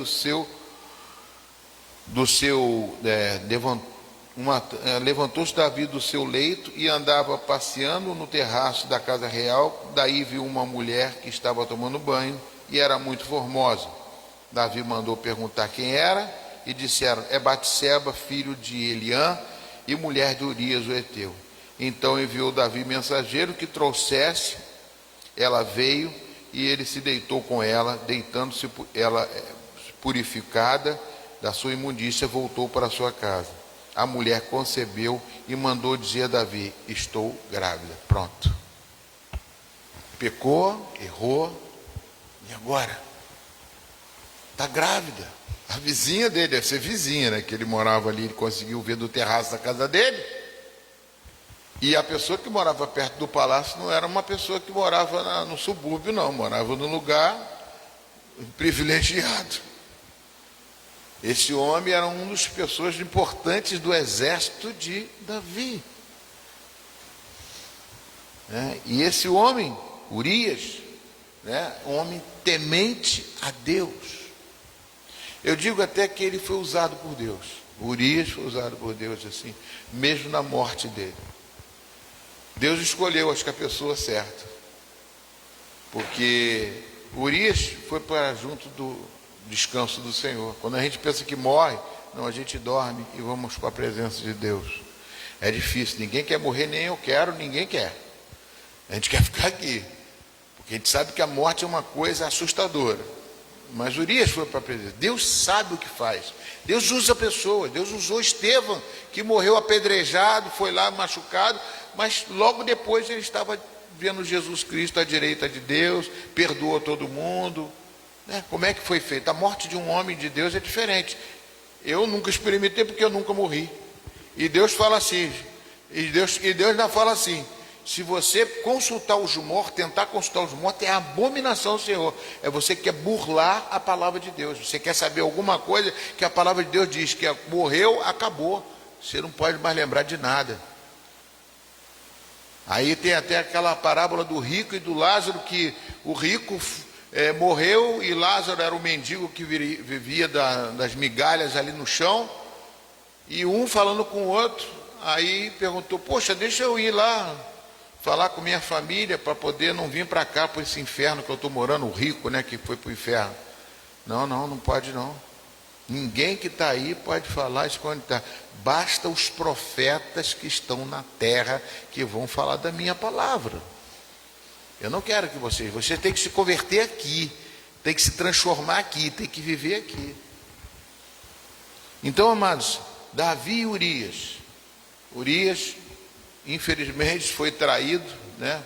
levantou-se Davi do seu leito e andava passeando no terraço da casa real. Daí viu uma mulher que estava tomando banho e era muito formosa. Davi mandou perguntar quem era e disseram: é Batseba, filho de Eliã e mulher de Urias o Heteu. Então enviou Davi mensageiro que trouxesse. Ela veio e ele se deitou com ela, deitando-se ela purificada da sua imundícia, voltou para sua casa. A mulher concebeu e mandou dizer a Davi: estou grávida. Pronto. Pecou, errou, e agora? Está grávida. A vizinha dele, deve ser vizinha, né? Que ele morava ali, ele conseguiu ver do terraço da casa dele. E a pessoa que morava perto do palácio não era uma pessoa que morava no subúrbio, não. Morava num lugar privilegiado. Esse homem era uma das pessoas importantes do exército de Davi. né? E esse homem, Urias, né, um homem temente a Deus. Eu digo até que ele foi usado por Deus. Urias foi usado por Deus assim, mesmo na morte dele. Deus escolheu, acho que a pessoa certa, porque Urias foi para junto do descanso do Senhor. Quando a gente pensa que morre, não, a gente dorme e vamos para a presença de Deus. É difícil, ninguém quer morrer, nem eu quero, ninguém quer. A gente quer ficar aqui, porque a gente sabe que a morte é uma coisa assustadora. Mas Urias foi para a presença. Deus sabe o que faz. Deus usa pessoas. Deus usou Estevão, que morreu apedrejado, foi lá machucado, mas logo depois ele estava vendo Jesus Cristo à direita de Deus, perdoou todo mundo, né? Como é que foi feito? A morte de um homem de Deus é diferente. Eu nunca experimentei porque eu nunca morri. E Deus fala assim, e Deus ainda fala assim: se você consultar os mortos, tentar consultar os mortos, é abominação ao Senhor. É você que quer burlar a palavra de Deus. Você quer saber alguma coisa que a palavra de Deus diz que morreu, acabou. Você não pode mais lembrar de nada. Aí tem até aquela parábola do rico e do Lázaro, que o rico morreu e Lázaro era o mendigo que vivia das migalhas ali no chão. E um falando com o outro, aí perguntou: poxa, deixa eu ir lá falar com minha família para poder não vir para cá, para esse inferno que eu estou morando, o rico, né, que foi para o inferno. Não pode não. Ninguém que está aí pode falar isso quando está. Basta os profetas que estão na terra que vão falar da minha palavra. Eu não quero que você tem que se converter aqui, tem que se transformar aqui, tem que viver aqui. Então, amados, Davi e Urias, infelizmente, foi traído, né?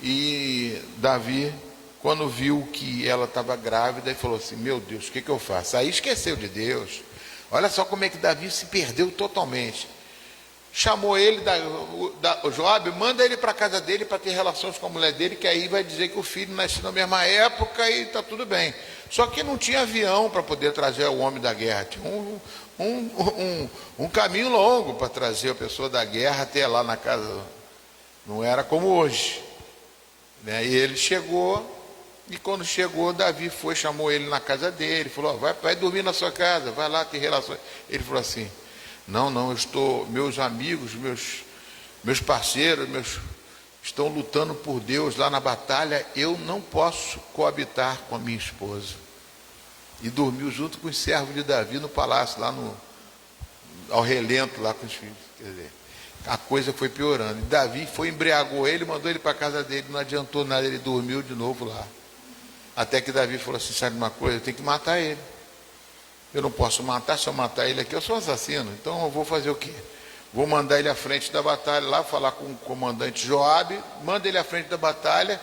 E Davi, quando viu que ela estava grávida, ele falou assim: meu Deus, o que eu faço? Aí esqueceu de Deus. Olha só como é que Davi se perdeu totalmente. Chamou ele, Joabe, manda ele para a casa dele para ter relações com a mulher dele, que aí vai dizer que o filho nasceu na mesma época e está tudo bem. Só que não tinha avião para poder trazer o homem da guerra. Tinha um caminho longo para trazer a pessoa da guerra até lá na casa. Não era como hoje, né? E ele chegou, e quando chegou, Davi chamou ele na casa dele, falou: vai dormir na sua casa, vai lá ter relações. Ele falou assim: não, meus amigos, meus parceiros, estão lutando por Deus lá na batalha, eu não posso coabitar com a minha esposa. E dormiu junto com os servos de Davi no palácio, lá ao relento, lá com os filhos. Quer dizer, a coisa foi piorando. E Davi embriagou ele, mandou ele para a casa dele, não adiantou nada, ele dormiu de novo lá. Até que Davi falou assim: sabe uma coisa, eu tenho que matar ele. Eu não posso matar, se eu matar ele aqui, eu sou assassino. Então eu vou fazer o quê? Vou mandar ele à frente da batalha lá, falar com o comandante Joabe, manda ele à frente da batalha,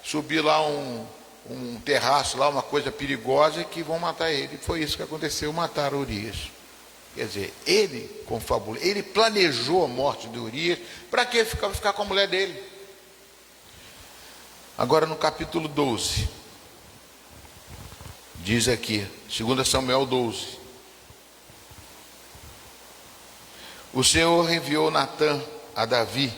subir lá um terraço lá, uma coisa perigosa, que vão matar ele. Foi isso que aconteceu, mataram Urias. Quer dizer, ele confabulou, ele planejou a morte de Urias. Para que ficar com a mulher dele? Agora no capítulo 12, diz aqui, 2 Samuel 12: o Senhor enviou Natã a Davi.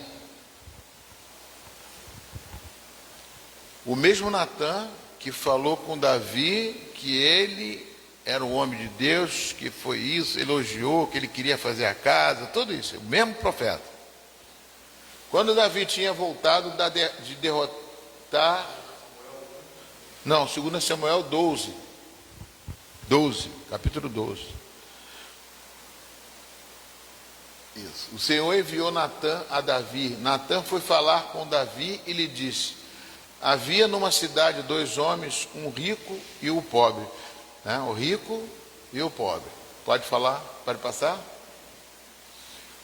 O mesmo Natã que falou com Davi que ele era um homem de Deus, que foi isso, elogiou, que ele queria fazer a casa, tudo isso, o mesmo profeta. Quando Davi tinha voltado de derrotar... Não, 2 Samuel 12, capítulo 12. Isso. O Senhor enviou Natã a Davi. Natã foi falar com Davi e lhe disse: havia numa cidade 2 homens, um rico e o pobre. Né? O rico e o pobre. Pode falar? Pode passar?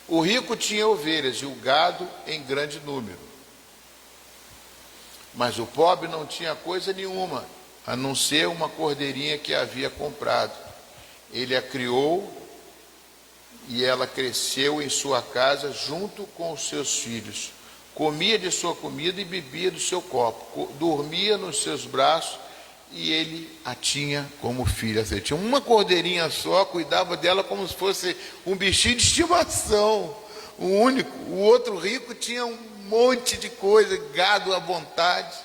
O rico tinha ovelhas e o gado em grande número. Mas o pobre não tinha coisa nenhuma, a não ser uma cordeirinha que havia comprado. Ele a criou e ela cresceu em sua casa junto com os seus filhos. Comia de sua comida e bebia do seu copo. Dormia nos seus braços e ele a tinha como filha. Você tinha uma cordeirinha só, cuidava dela como se fosse um bichinho de estimação, um único. O outro rico tinha um monte de coisa, gado à vontade.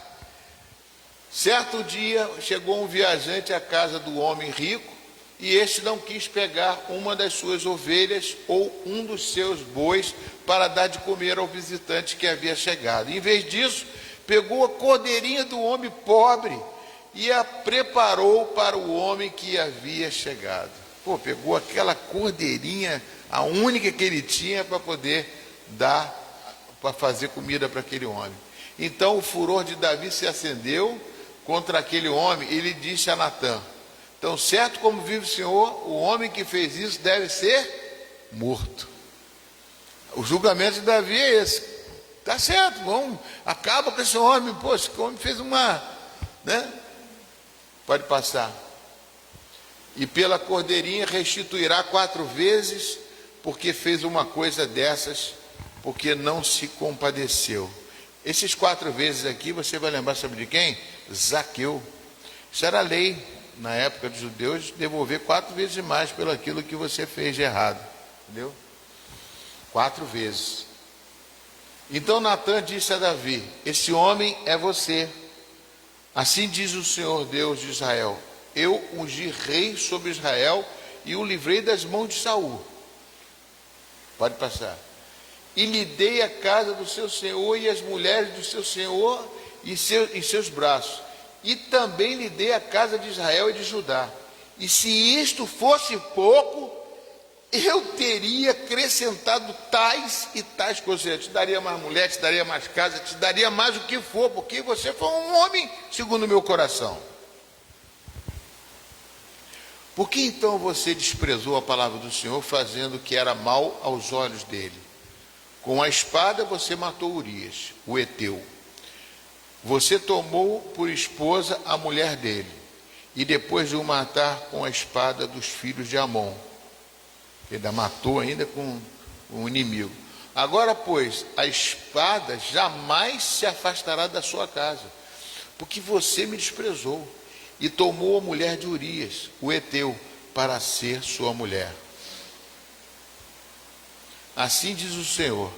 Certo dia chegou um viajante à casa do homem rico, e este não quis pegar uma das suas ovelhas ou um dos seus bois para dar de comer ao visitante que havia chegado. Em vez disso, pegou a cordeirinha do homem pobre e a preparou para o homem que havia chegado. Pegou aquela cordeirinha, a única que ele tinha, para poder dar, para fazer comida para aquele homem. Então o furor de Davi se acendeu contra aquele homem, e ele disse a Natã: tão certo como vive o Senhor, o homem que fez isso deve ser morto. O julgamento de Davi é esse. Tá certo, vamos, acaba com esse homem. Esse homem fez uma, né? Pode passar. E pela cordeirinha restituirá 4 vezes, porque fez uma coisa dessas, porque não se compadeceu. Esses 4 vezes aqui, você vai lembrar, sabe de quem? Zaqueu. Isso era lei na época dos judeus, devolver 4 vezes mais pelo aquilo que você fez de errado. Entendeu? 4 vezes. Então Natã disse a Davi: esse homem é você. Assim diz o Senhor Deus de Israel: eu ungi rei sobre Israel e o livrei das mãos de Saul. Pode passar. E lhe dei a casa do seu senhor e as mulheres do seu senhor em seus braços. E também lhe dei a casa de Israel e de Judá. E se isto fosse pouco, eu teria acrescentado tais e tais coisas. Eu te daria mais mulher, te daria mais casa, te daria mais o que for, porque você foi um homem segundo o meu coração. Por que então você desprezou a palavra do Senhor, fazendo o que era mal aos olhos dele? Com a espada você matou Urias, o heteu. Você tomou por esposa a mulher dele, e depois de o matar com a espada dos filhos de Amon, ainda matou ainda com o inimigo. Agora, pois, a espada jamais se afastará da sua casa, porque você me desprezou e tomou a mulher de Urias, o heteu, para ser sua mulher. Assim diz o Senhor: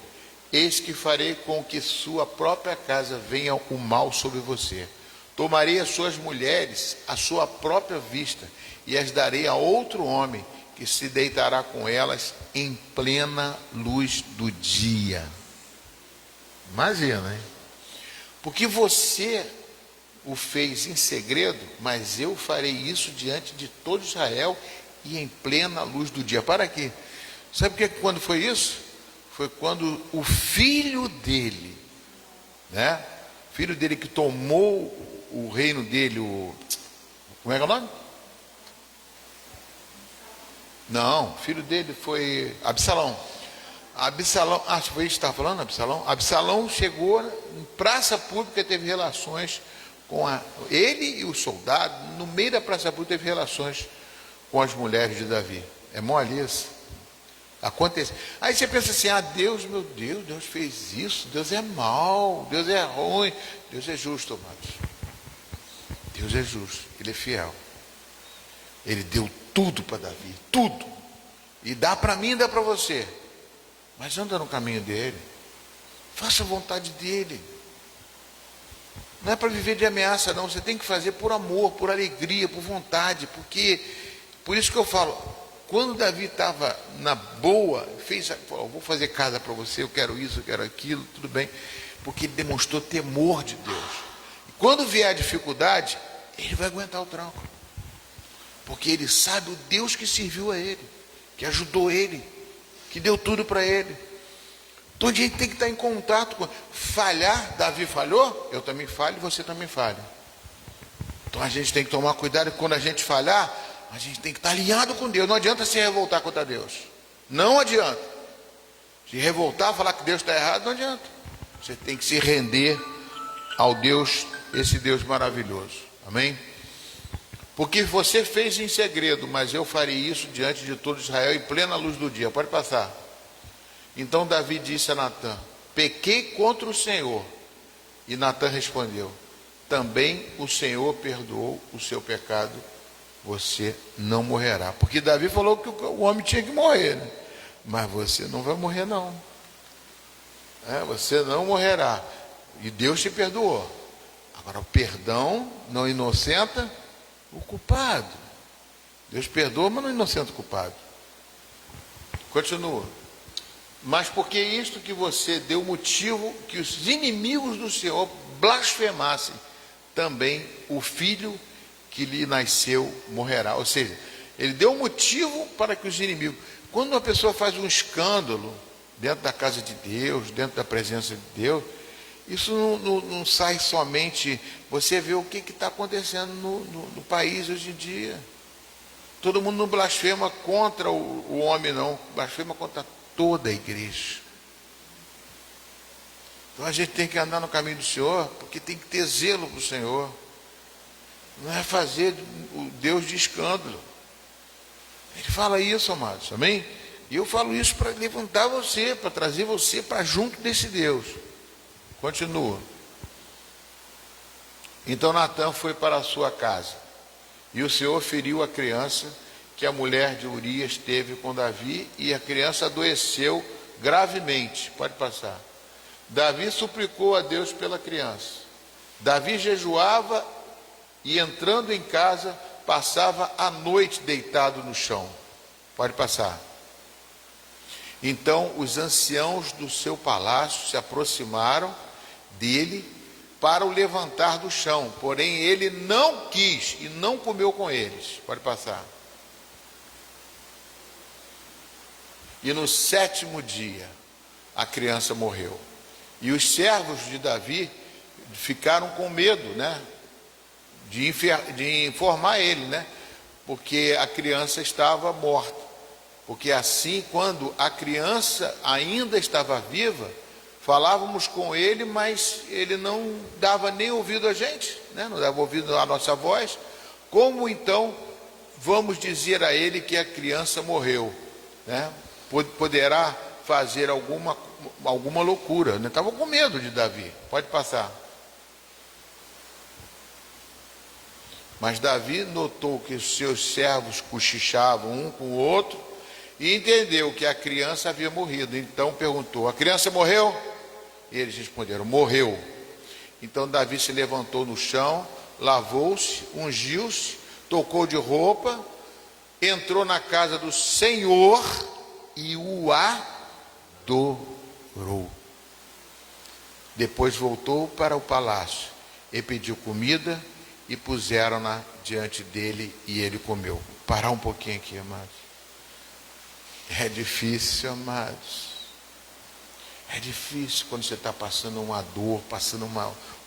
eis que farei com que sua própria casa venha o mal sobre você. Tomarei as suas mulheres à sua própria vista e as darei a outro homem, que se deitará com elas em plena luz do dia. Imagina, hein? Porque você o fez em segredo, mas eu farei isso diante de todo Israel e em plena luz do dia. Para quê? Sabe quando foi isso? Foi quando o filho dele, né? Filho dele que tomou o reino dele, como é que é o nome? Não, filho dele foi Absalão. Absalão, foi isso que estava falando, Absalão? Absalão chegou em praça pública, teve relações com ele e o soldado, no meio da praça pública teve relações com as mulheres de Davi. É mole isso? Acontece. Aí você pensa assim: Deus, meu Deus, Deus fez isso, Deus é mau, Deus é ruim. Deus é justo, amados. Deus é justo, Ele é fiel. Ele deu tudo para Davi, tudo. E dá para mim e dá para você. Mas anda no caminho dele. Faça a vontade dele. Não é para viver de ameaça, não. Você tem que fazer por amor, por alegria, por vontade. Por isso que eu falo, quando Davi estava na boa, falou: vou fazer casa para você, eu quero isso, eu quero aquilo, tudo bem. Porque ele demonstrou temor de Deus. E quando vier a dificuldade, ele vai aguentar o tranco. Porque ele sabe o Deus que serviu a ele, que ajudou ele, que deu tudo para ele. Então a gente tem que estar em contato com. Falhar, Davi falhou, eu também falho e você também falha. Então a gente tem que tomar cuidado, que quando a gente falhar, a gente tem que estar alinhado com Deus. Não adianta se revoltar contra Deus. Não adianta. Se revoltar, falar que Deus está errado, não adianta. Você tem que se render ao Deus, esse Deus maravilhoso. Amém? Porque você fez em segredo, mas eu farei isso diante de todo Israel em plena luz do dia. Pode passar. Então Davi disse a Natã: pequei contra o Senhor. E Natã respondeu: também o Senhor perdoou o seu pecado, você não morrerá. Porque Davi falou que o homem tinha que morrer, né? Mas você não vai morrer, não. Você não morrerá. E Deus te perdoou. Agora, o perdão não inocenta o culpado. Deus perdoa, mas não inocenta o culpado. Continua. Mas porque isto que você deu motivo que os inimigos do Senhor blasfemassem, também o filho que lhe nasceu morrerá. Ou seja, ele deu motivo para que os inimigos... Quando uma pessoa faz um escândalo dentro da casa de Deus, dentro da presença de Deus, isso não sai somente... Você vê o que está acontecendo no país hoje em dia. Todo mundo não blasfema contra o homem, não. Blasfema contra toda a igreja. Então a gente tem que andar no caminho do Senhor, porque tem que ter zelo para o Senhor. Não é fazer o Deus de escândalo. Ele fala isso, amados, amém? E eu falo isso para levantar você, para trazer você para junto desse Deus. Continua. Então Natã foi para a sua casa, e o Senhor feriu a criança que a mulher de Urias teve com Davi, e a criança adoeceu gravemente. Pode passar. Davi suplicou a Deus pela criança. Davi jejuava e, entrando em casa, passava a noite deitado no chão. Pode passar. Então os anciãos do seu palácio se aproximaram dele para o levantar do chão, porém ele não quis e não comeu com eles. Pode passar. E no 7º dia a criança morreu. E os servos de Davi ficaram com medo, de informar ele, porque a criança estava morta. Porque assim, quando a criança ainda estava viva, falávamos com ele, mas ele não dava nem ouvido a gente, não dava ouvido à nossa voz. Como então vamos dizer a ele que a criança morreu? Poderá fazer alguma loucura. Estava com medo de Davi. Pode passar. Mas Davi notou que os seus servos cochichavam um com o outro e entendeu que a criança havia morrido. Então perguntou: a criança morreu? E eles responderam: morreu. Então Davi se levantou no chão, lavou-se, ungiu-se, tocou de roupa, entrou na casa do Senhor e o adorou. Depois voltou para o palácio e pediu comida, e puseram-na diante dele e ele comeu. Parar um pouquinho aqui, amados. É difícil, amados. É difícil quando você está passando uma dor, passando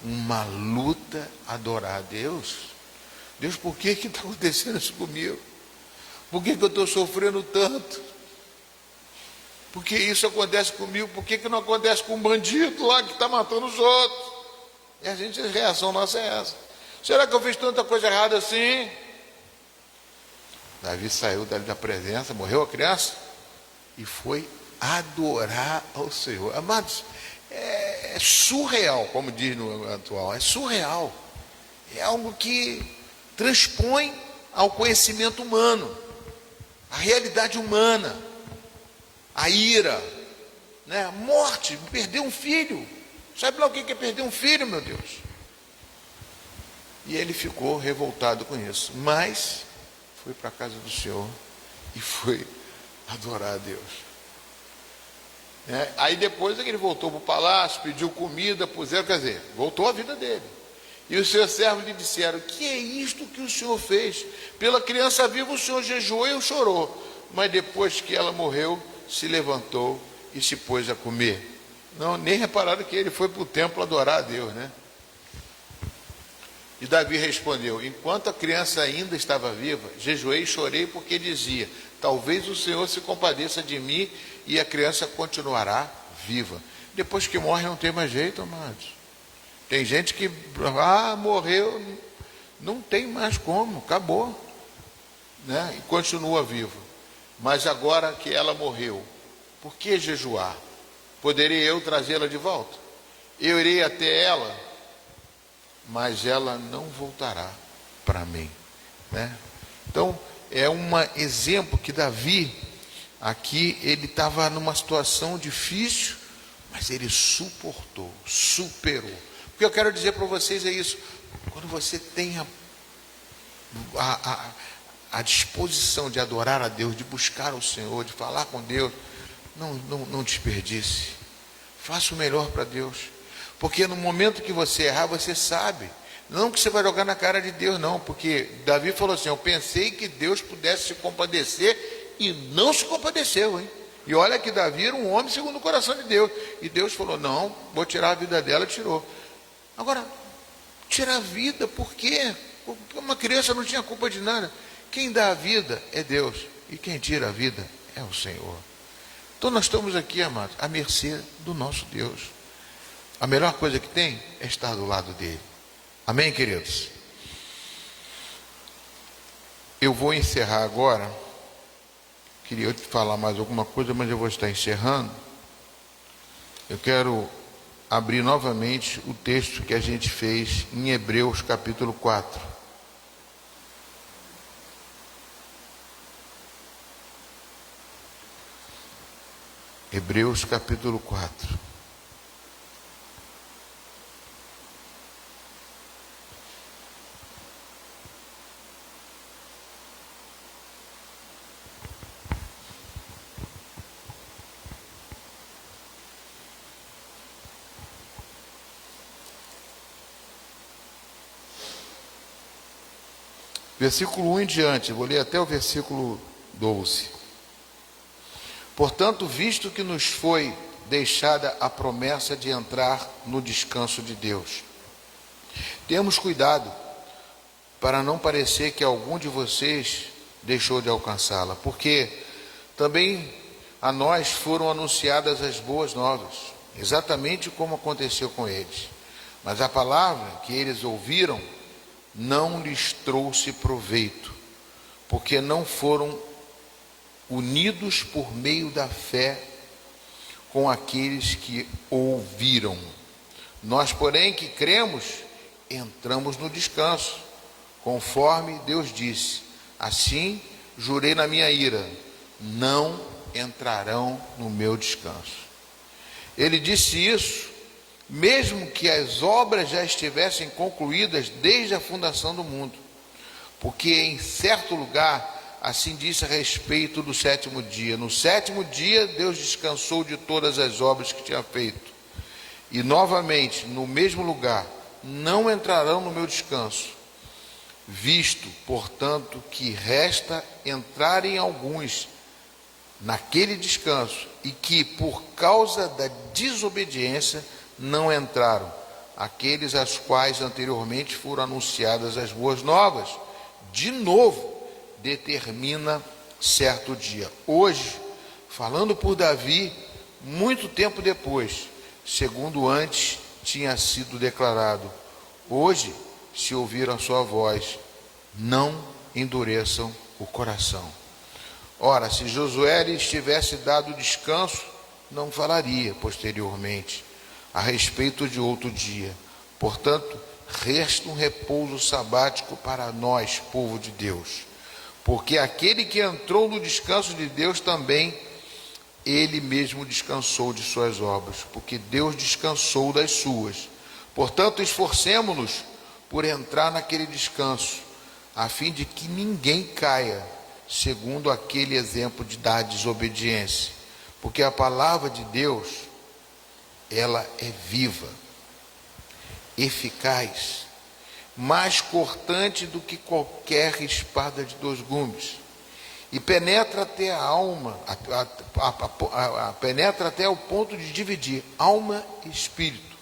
uma luta, adorar a Deus. Deus, por que está acontecendo isso comigo? Por que eu estou sofrendo tanto? Por que isso acontece comigo? Por que não acontece com um bandido lá que está matando os outros? E a reação nossa é essa. Será que eu fiz tanta coisa errada assim? Davi saiu da presença, morreu a criança e foi adorar ao Senhor. Amados, é surreal, como diz no atual, é surreal. É algo que transpõe ao conhecimento humano, a realidade humana, a ira, a morte, perder um filho. Sabe lá o que é perder um filho, meu Deus? E ele ficou revoltado com isso, mas foi para a casa do Senhor e foi adorar a Deus. Aí depois ele voltou para o palácio, pediu comida, voltou à vida dele. E os seus servos lhe disseram: que é isto que o Senhor fez? Pela criança viva o Senhor jejuou e chorou, mas depois que ela morreu, se levantou e se pôs a comer. Não, nem repararam que ele foi para o templo adorar a Deus, E Davi respondeu: enquanto a criança ainda estava viva, jejuei e chorei, porque dizia: talvez o Senhor se compadeça de mim e a criança continuará viva. Depois que morre não tem mais jeito, amados. Tem gente que morreu, não tem mais como, acabou, e continua viva. Mas agora que ela morreu, por que jejuar? Poderia eu trazê-la de volta? Eu irei até ela, mas ela não voltará para mim, Então é um exemplo que Davi aqui ele estava numa situação difícil, mas ele suportou, superou. O que eu quero dizer para vocês é isso: quando você tem a disposição de adorar a Deus, de buscar o Senhor, de falar com Deus, não desperdice, faça o melhor para Deus, porque no momento que você errar, você sabe, não que você vai jogar na cara de Deus, não, porque Davi falou assim: eu pensei que Deus pudesse se compadecer, e não se compadeceu, hein? E olha que Davi era um homem segundo o coração de Deus, e Deus falou: não, vou tirar a vida dela, tirou. Agora, tirar a vida, por quê? Porque uma criança não tinha culpa de nada. Quem dá a vida é Deus, e quem tira a vida é o Senhor. Então nós estamos aqui, amados, à mercê do nosso Deus. A melhor coisa que tem é estar do lado dele. Amém, queridos? Eu vou encerrar agora. Queria te falar mais alguma coisa, mas eu vou estar encerrando. Eu quero abrir novamente o texto que a gente fez em Hebreus capítulo 4. Hebreus capítulo 4. Versículo 1 em diante, vou ler até o versículo 12. Portanto, visto que nos foi deixada a promessa de entrar no descanso de Deus, temos cuidado para não parecer que algum de vocês deixou de alcançá-la, porque também a nós foram anunciadas as boas novas, exatamente como aconteceu com eles. Mas a palavra que eles ouviram não lhes trouxe proveito, porque não foram unidos por meio da fé com aqueles que ouviram. Nós, porém, que cremos, entramos no descanso, conforme Deus disse: assim jurei na minha ira, não entrarão no meu descanso. Ele disse isso mesmo que as obras já estivessem concluídas desde a fundação do mundo, porque em certo lugar assim disse a respeito do sétimo dia: no sétimo dia Deus descansou de todas as obras que tinha feito. E novamente, no mesmo lugar, não entrarão no meu descanso, visto, portanto, que resta entrarem alguns naquele descanso, e que por causa da desobediência não entraram, aqueles aos quais anteriormente foram anunciadas as boas novas. De novo, determina certo dia. Hoje, falando por Davi, muito tempo depois, segundo antes tinha sido declarado: hoje, se ouviram a sua voz, não endureçam o coração. Ora, se Josué lhes tivesse dado descanso, não falaria posteriormente a respeito de outro dia. Portanto, resta um repouso sabático para nós, povo de Deus, porque aquele que entrou no descanso de Deus também, ele mesmo descansou de suas obras, porque Deus descansou das suas. Portanto, esforcemo-nos por entrar naquele descanso, a fim de que ninguém caia, segundo aquele exemplo da desobediência, porque a palavra de Deus, ela é viva, eficaz, mais cortante do que qualquer espada de 2 gumes, e penetra até a alma, penetra até o ponto de dividir alma e espírito,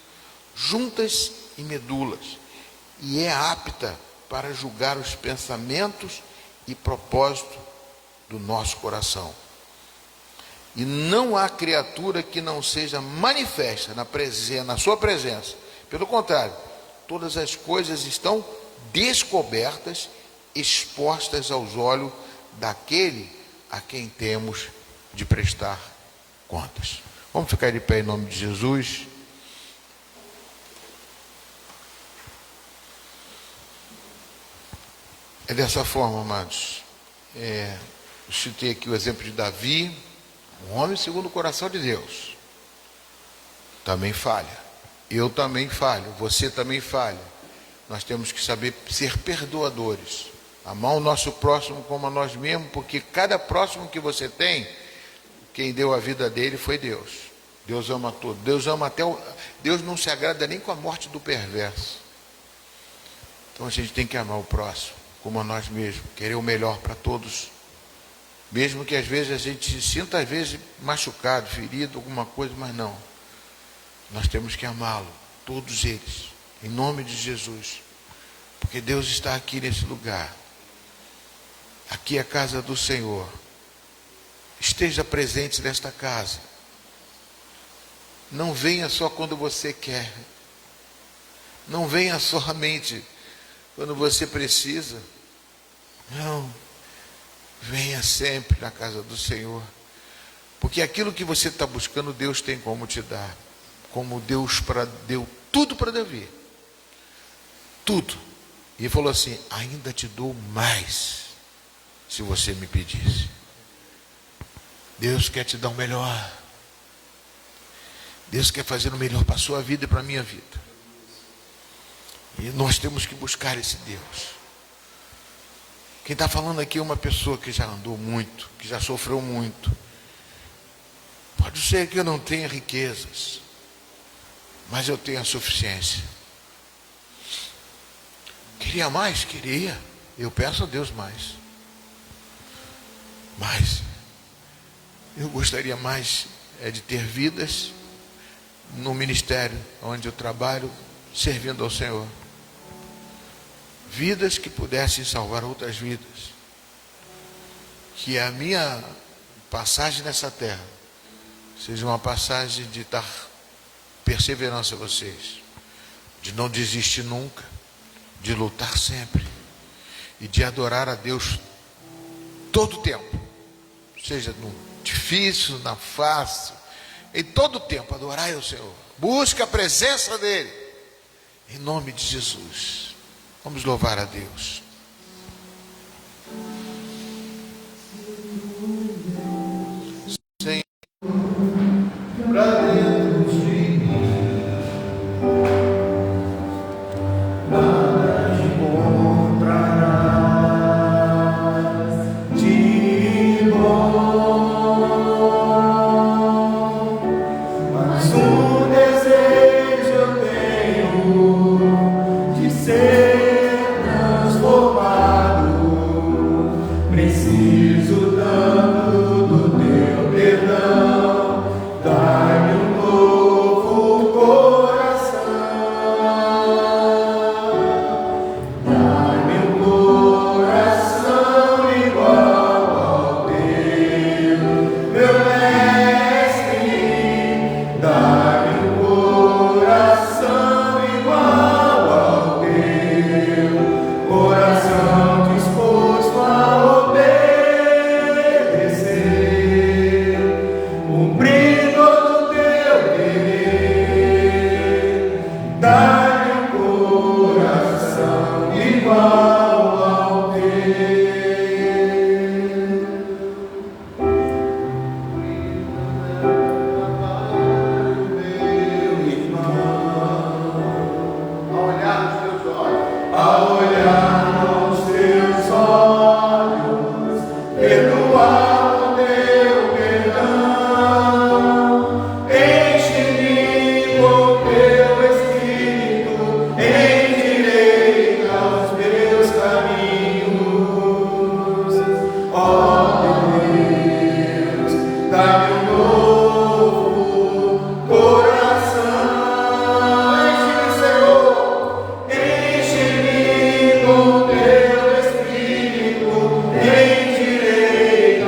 juntas e medulas, e é apta para julgar os pensamentos e propósitos do nosso coração. E não há criatura que não seja manifesta na sua presença. Pelo contrário, todas as coisas estão descobertas, expostas aos olhos daquele a quem temos de prestar contas. Vamos ficar de pé em nome de Jesus. É dessa forma, amados. Eu citei aqui o exemplo de Davi, um homem segundo o coração de Deus. também falha. Eu também falho. Você também falha. Nós temos que saber ser perdoadores. Amar o nosso próximo como a nós mesmos, porque cada próximo que você tem, quem deu a vida dele foi Deus. Deus ama todo. Deus ama até Deus não se agrada nem com a morte do perverso. Então a gente tem que amar o próximo como a nós mesmos, querer o melhor para todos. Mesmo que às vezes a gente se sinta às vezes machucado, ferido, alguma coisa, mas não. Nós temos que amá-lo, todos eles, em nome de Jesus. Porque Deus está aqui nesse lugar. Aqui é a casa do Senhor. Esteja presente nesta casa. Não venha só quando você quer. Não venha somente quando você precisa. Não. Venha sempre na casa do Senhor. Porque aquilo que você está buscando, Deus tem como te dar. Como Deus deu tudo para Davi. Tudo. E ele falou assim: ainda te dou mais, se você me pedisse. Deus quer te dar o melhor. Deus quer fazer o melhor para a sua vida e para a minha vida. E nós temos que buscar esse Deus. Quem está falando aqui é uma pessoa que já andou muito, que já sofreu muito. Pode ser que eu não tenha riquezas, mas eu tenho a suficiência. Queria mais? Queria. Eu peço a Deus mais. Mas eu gostaria mais de ter vidas no ministério onde eu trabalho, servindo ao Senhor. Vidas que pudessem salvar outras vidas. Que a minha passagem nessa terra seja uma passagem de dar perseverança a vocês, de não desistir nunca, de lutar sempre e de adorar a Deus todo o tempo, seja no difícil, na fácil, em todo o tempo. Adorai ao Senhor, busca a presença dele, em nome de Jesus. Vamos louvar a Deus. Senhor, pra dentro de mim nada encontrarás de bom, mas um desejo eu tenho de ser preciso tanto do teu perdão, dá-me um novo coração, dá-me um coração igual ao teu, meu mestre, dá-me um coração igual ao teu, coração disposto a enche-me com teu Espírito, enche-me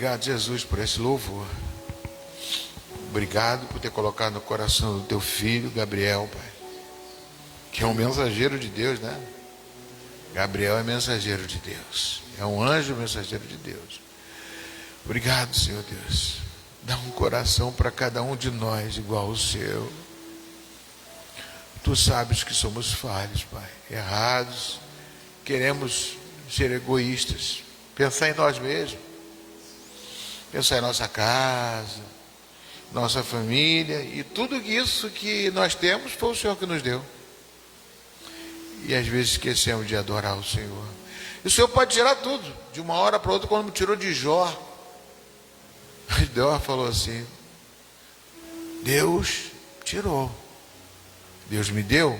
Obrigado, Jesus, por esse louvor. Obrigado por ter colocado no coração do teu filho, Gabriel, Pai, que é um mensageiro de Deus, né? Gabriel é mensageiro de Deus, é um anjo mensageiro de Deus. Obrigado, Senhor Deus. Dá um coração para cada um de nós igual ao seu. Tu sabes que somos falhos, Pai, errados. Queremos ser egoístas, pensar em nós mesmos, pensar em nossa casa, nossa família, e tudo isso que nós temos foi o Senhor que nos deu. E às vezes esquecemos de adorar o Senhor. E o Senhor pode tirar tudo, de uma hora para outra, quando me tirou de Jó. Jó falou assim: Deus tirou, Deus me deu,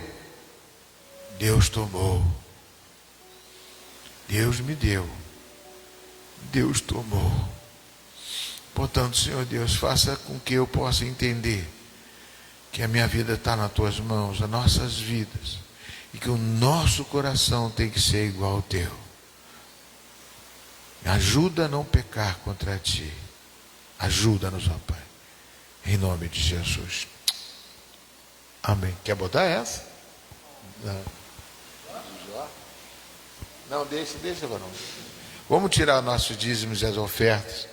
Deus tomou. Deus me deu, Deus tomou. Portanto, Senhor Deus, faça com que eu possa entender que a minha vida está nas tuas mãos, as nossas vidas, e que o nosso coração tem que ser igual ao teu. Me ajuda a não pecar contra ti. Ajuda-nos, ó Pai, em nome de Jesus. Amém. Quer botar essa? Não, deixa, varão. Vamos tirar nossos dízimos e as ofertas.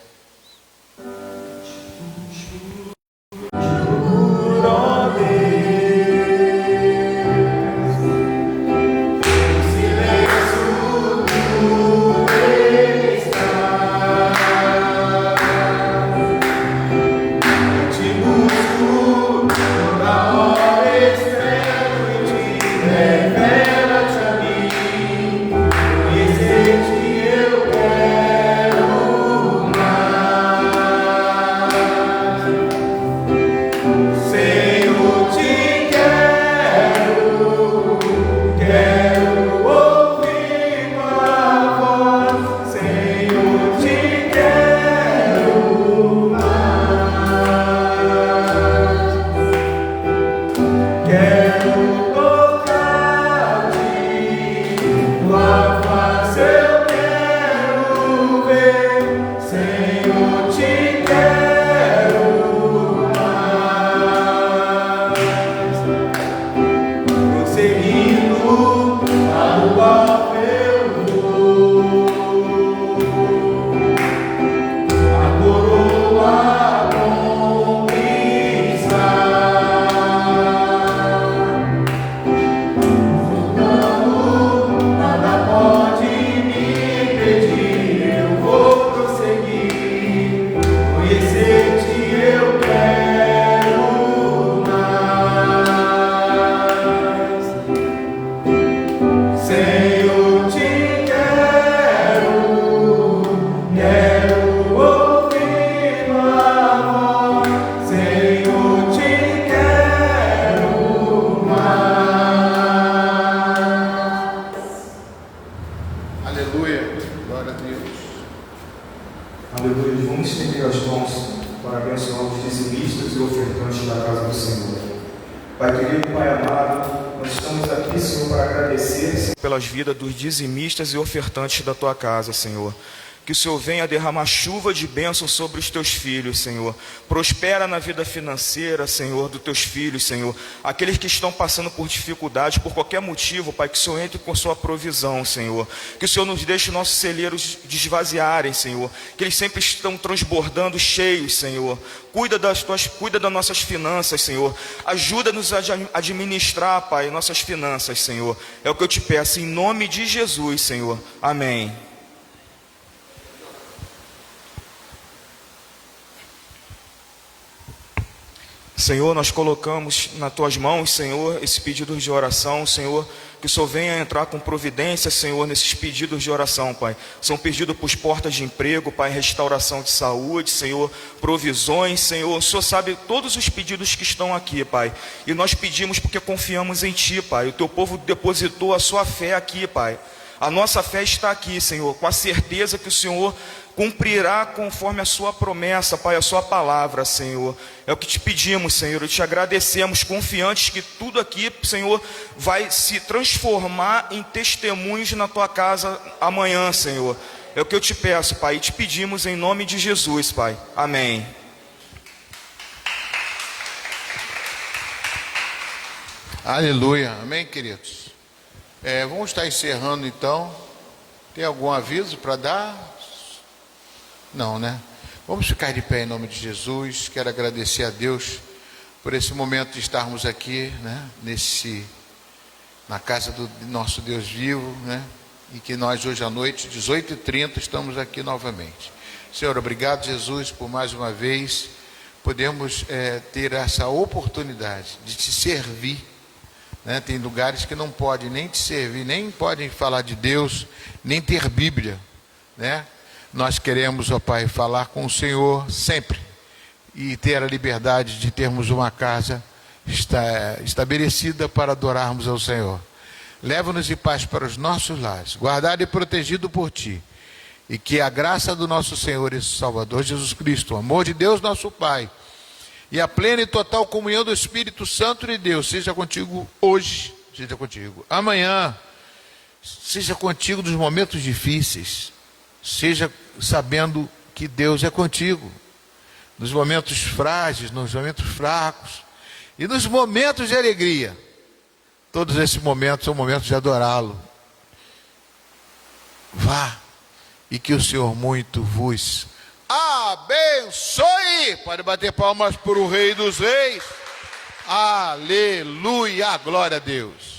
Pelas vidas dos dizimistas e ofertantes da tua casa, Senhor. Que o Senhor venha derramar chuva de bênção sobre os teus filhos, Senhor. Prospera na vida financeira, Senhor, dos teus filhos, Senhor. Aqueles que estão passando por dificuldade, por qualquer motivo, Pai, que o Senhor entre com sua provisão, Senhor. Que o Senhor nos deixe nossos celeiros desvaziarem, Senhor. Que eles sempre estão transbordando cheios, Senhor. Cuida das nossas finanças, Senhor. Ajuda-nos a administrar, Pai, nossas finanças, Senhor. É o que eu te peço, em nome de Jesus, Senhor. Amém. Senhor, nós colocamos nas tuas mãos, Senhor, esse pedido de oração, Senhor, que o Senhor venha entrar com providência, Senhor, nesses pedidos de oração, Pai. São pedidos por portas de emprego, Pai, restauração de saúde, Senhor, provisões, Senhor. O Senhor sabe todos os pedidos que estão aqui, Pai. E nós pedimos porque confiamos em Ti, Pai. O Teu povo depositou a sua fé aqui, Pai. A nossa fé está aqui, Senhor, com a certeza que o Senhor cumprirá conforme a sua promessa, Pai, a sua palavra, Senhor. É o que te pedimos, Senhor, e te agradecemos, confiantes que tudo aqui, Senhor, vai se transformar em testemunhos na tua casa amanhã, Senhor. É o que eu te peço, Pai, e te pedimos em nome de Jesus, Pai. Amém. Aleluia. Amém, queridos? Vamos estar encerrando então. Tem algum aviso para dar? Não, né? Vamos ficar de pé em nome de Jesus. Quero agradecer a Deus por esse momento de estarmos aqui, né? Na casa do nosso Deus vivo, né? E que nós hoje à noite, 18h30, estamos aqui novamente. Senhor, obrigado, Jesus, por mais uma vez podemos ter essa oportunidade de te servir, né? Tem lugares que não podem nem te servir, nem podem falar de Deus, nem ter Bíblia, né? Nós queremos, ó Pai, falar com o Senhor sempre e ter a liberdade de termos uma casa estabelecida para adorarmos ao Senhor. Leva-nos em paz para os nossos lares, guardado e protegido por Ti, e que a graça do nosso Senhor e Salvador Jesus Cristo, o amor de Deus nosso Pai, e a plena e total comunhão do Espírito Santo de Deus, seja contigo hoje, seja contigo amanhã, seja contigo nos momentos difíceis, seja sabendo que Deus é contigo, nos momentos frágeis, nos momentos fracos, e nos momentos de alegria. Todos esses momentos são momentos de adorá-lo. Vá, e que o Senhor muito vos abençoe. Pode bater palmas para o Rei dos Reis. Aleluia, glória a Deus.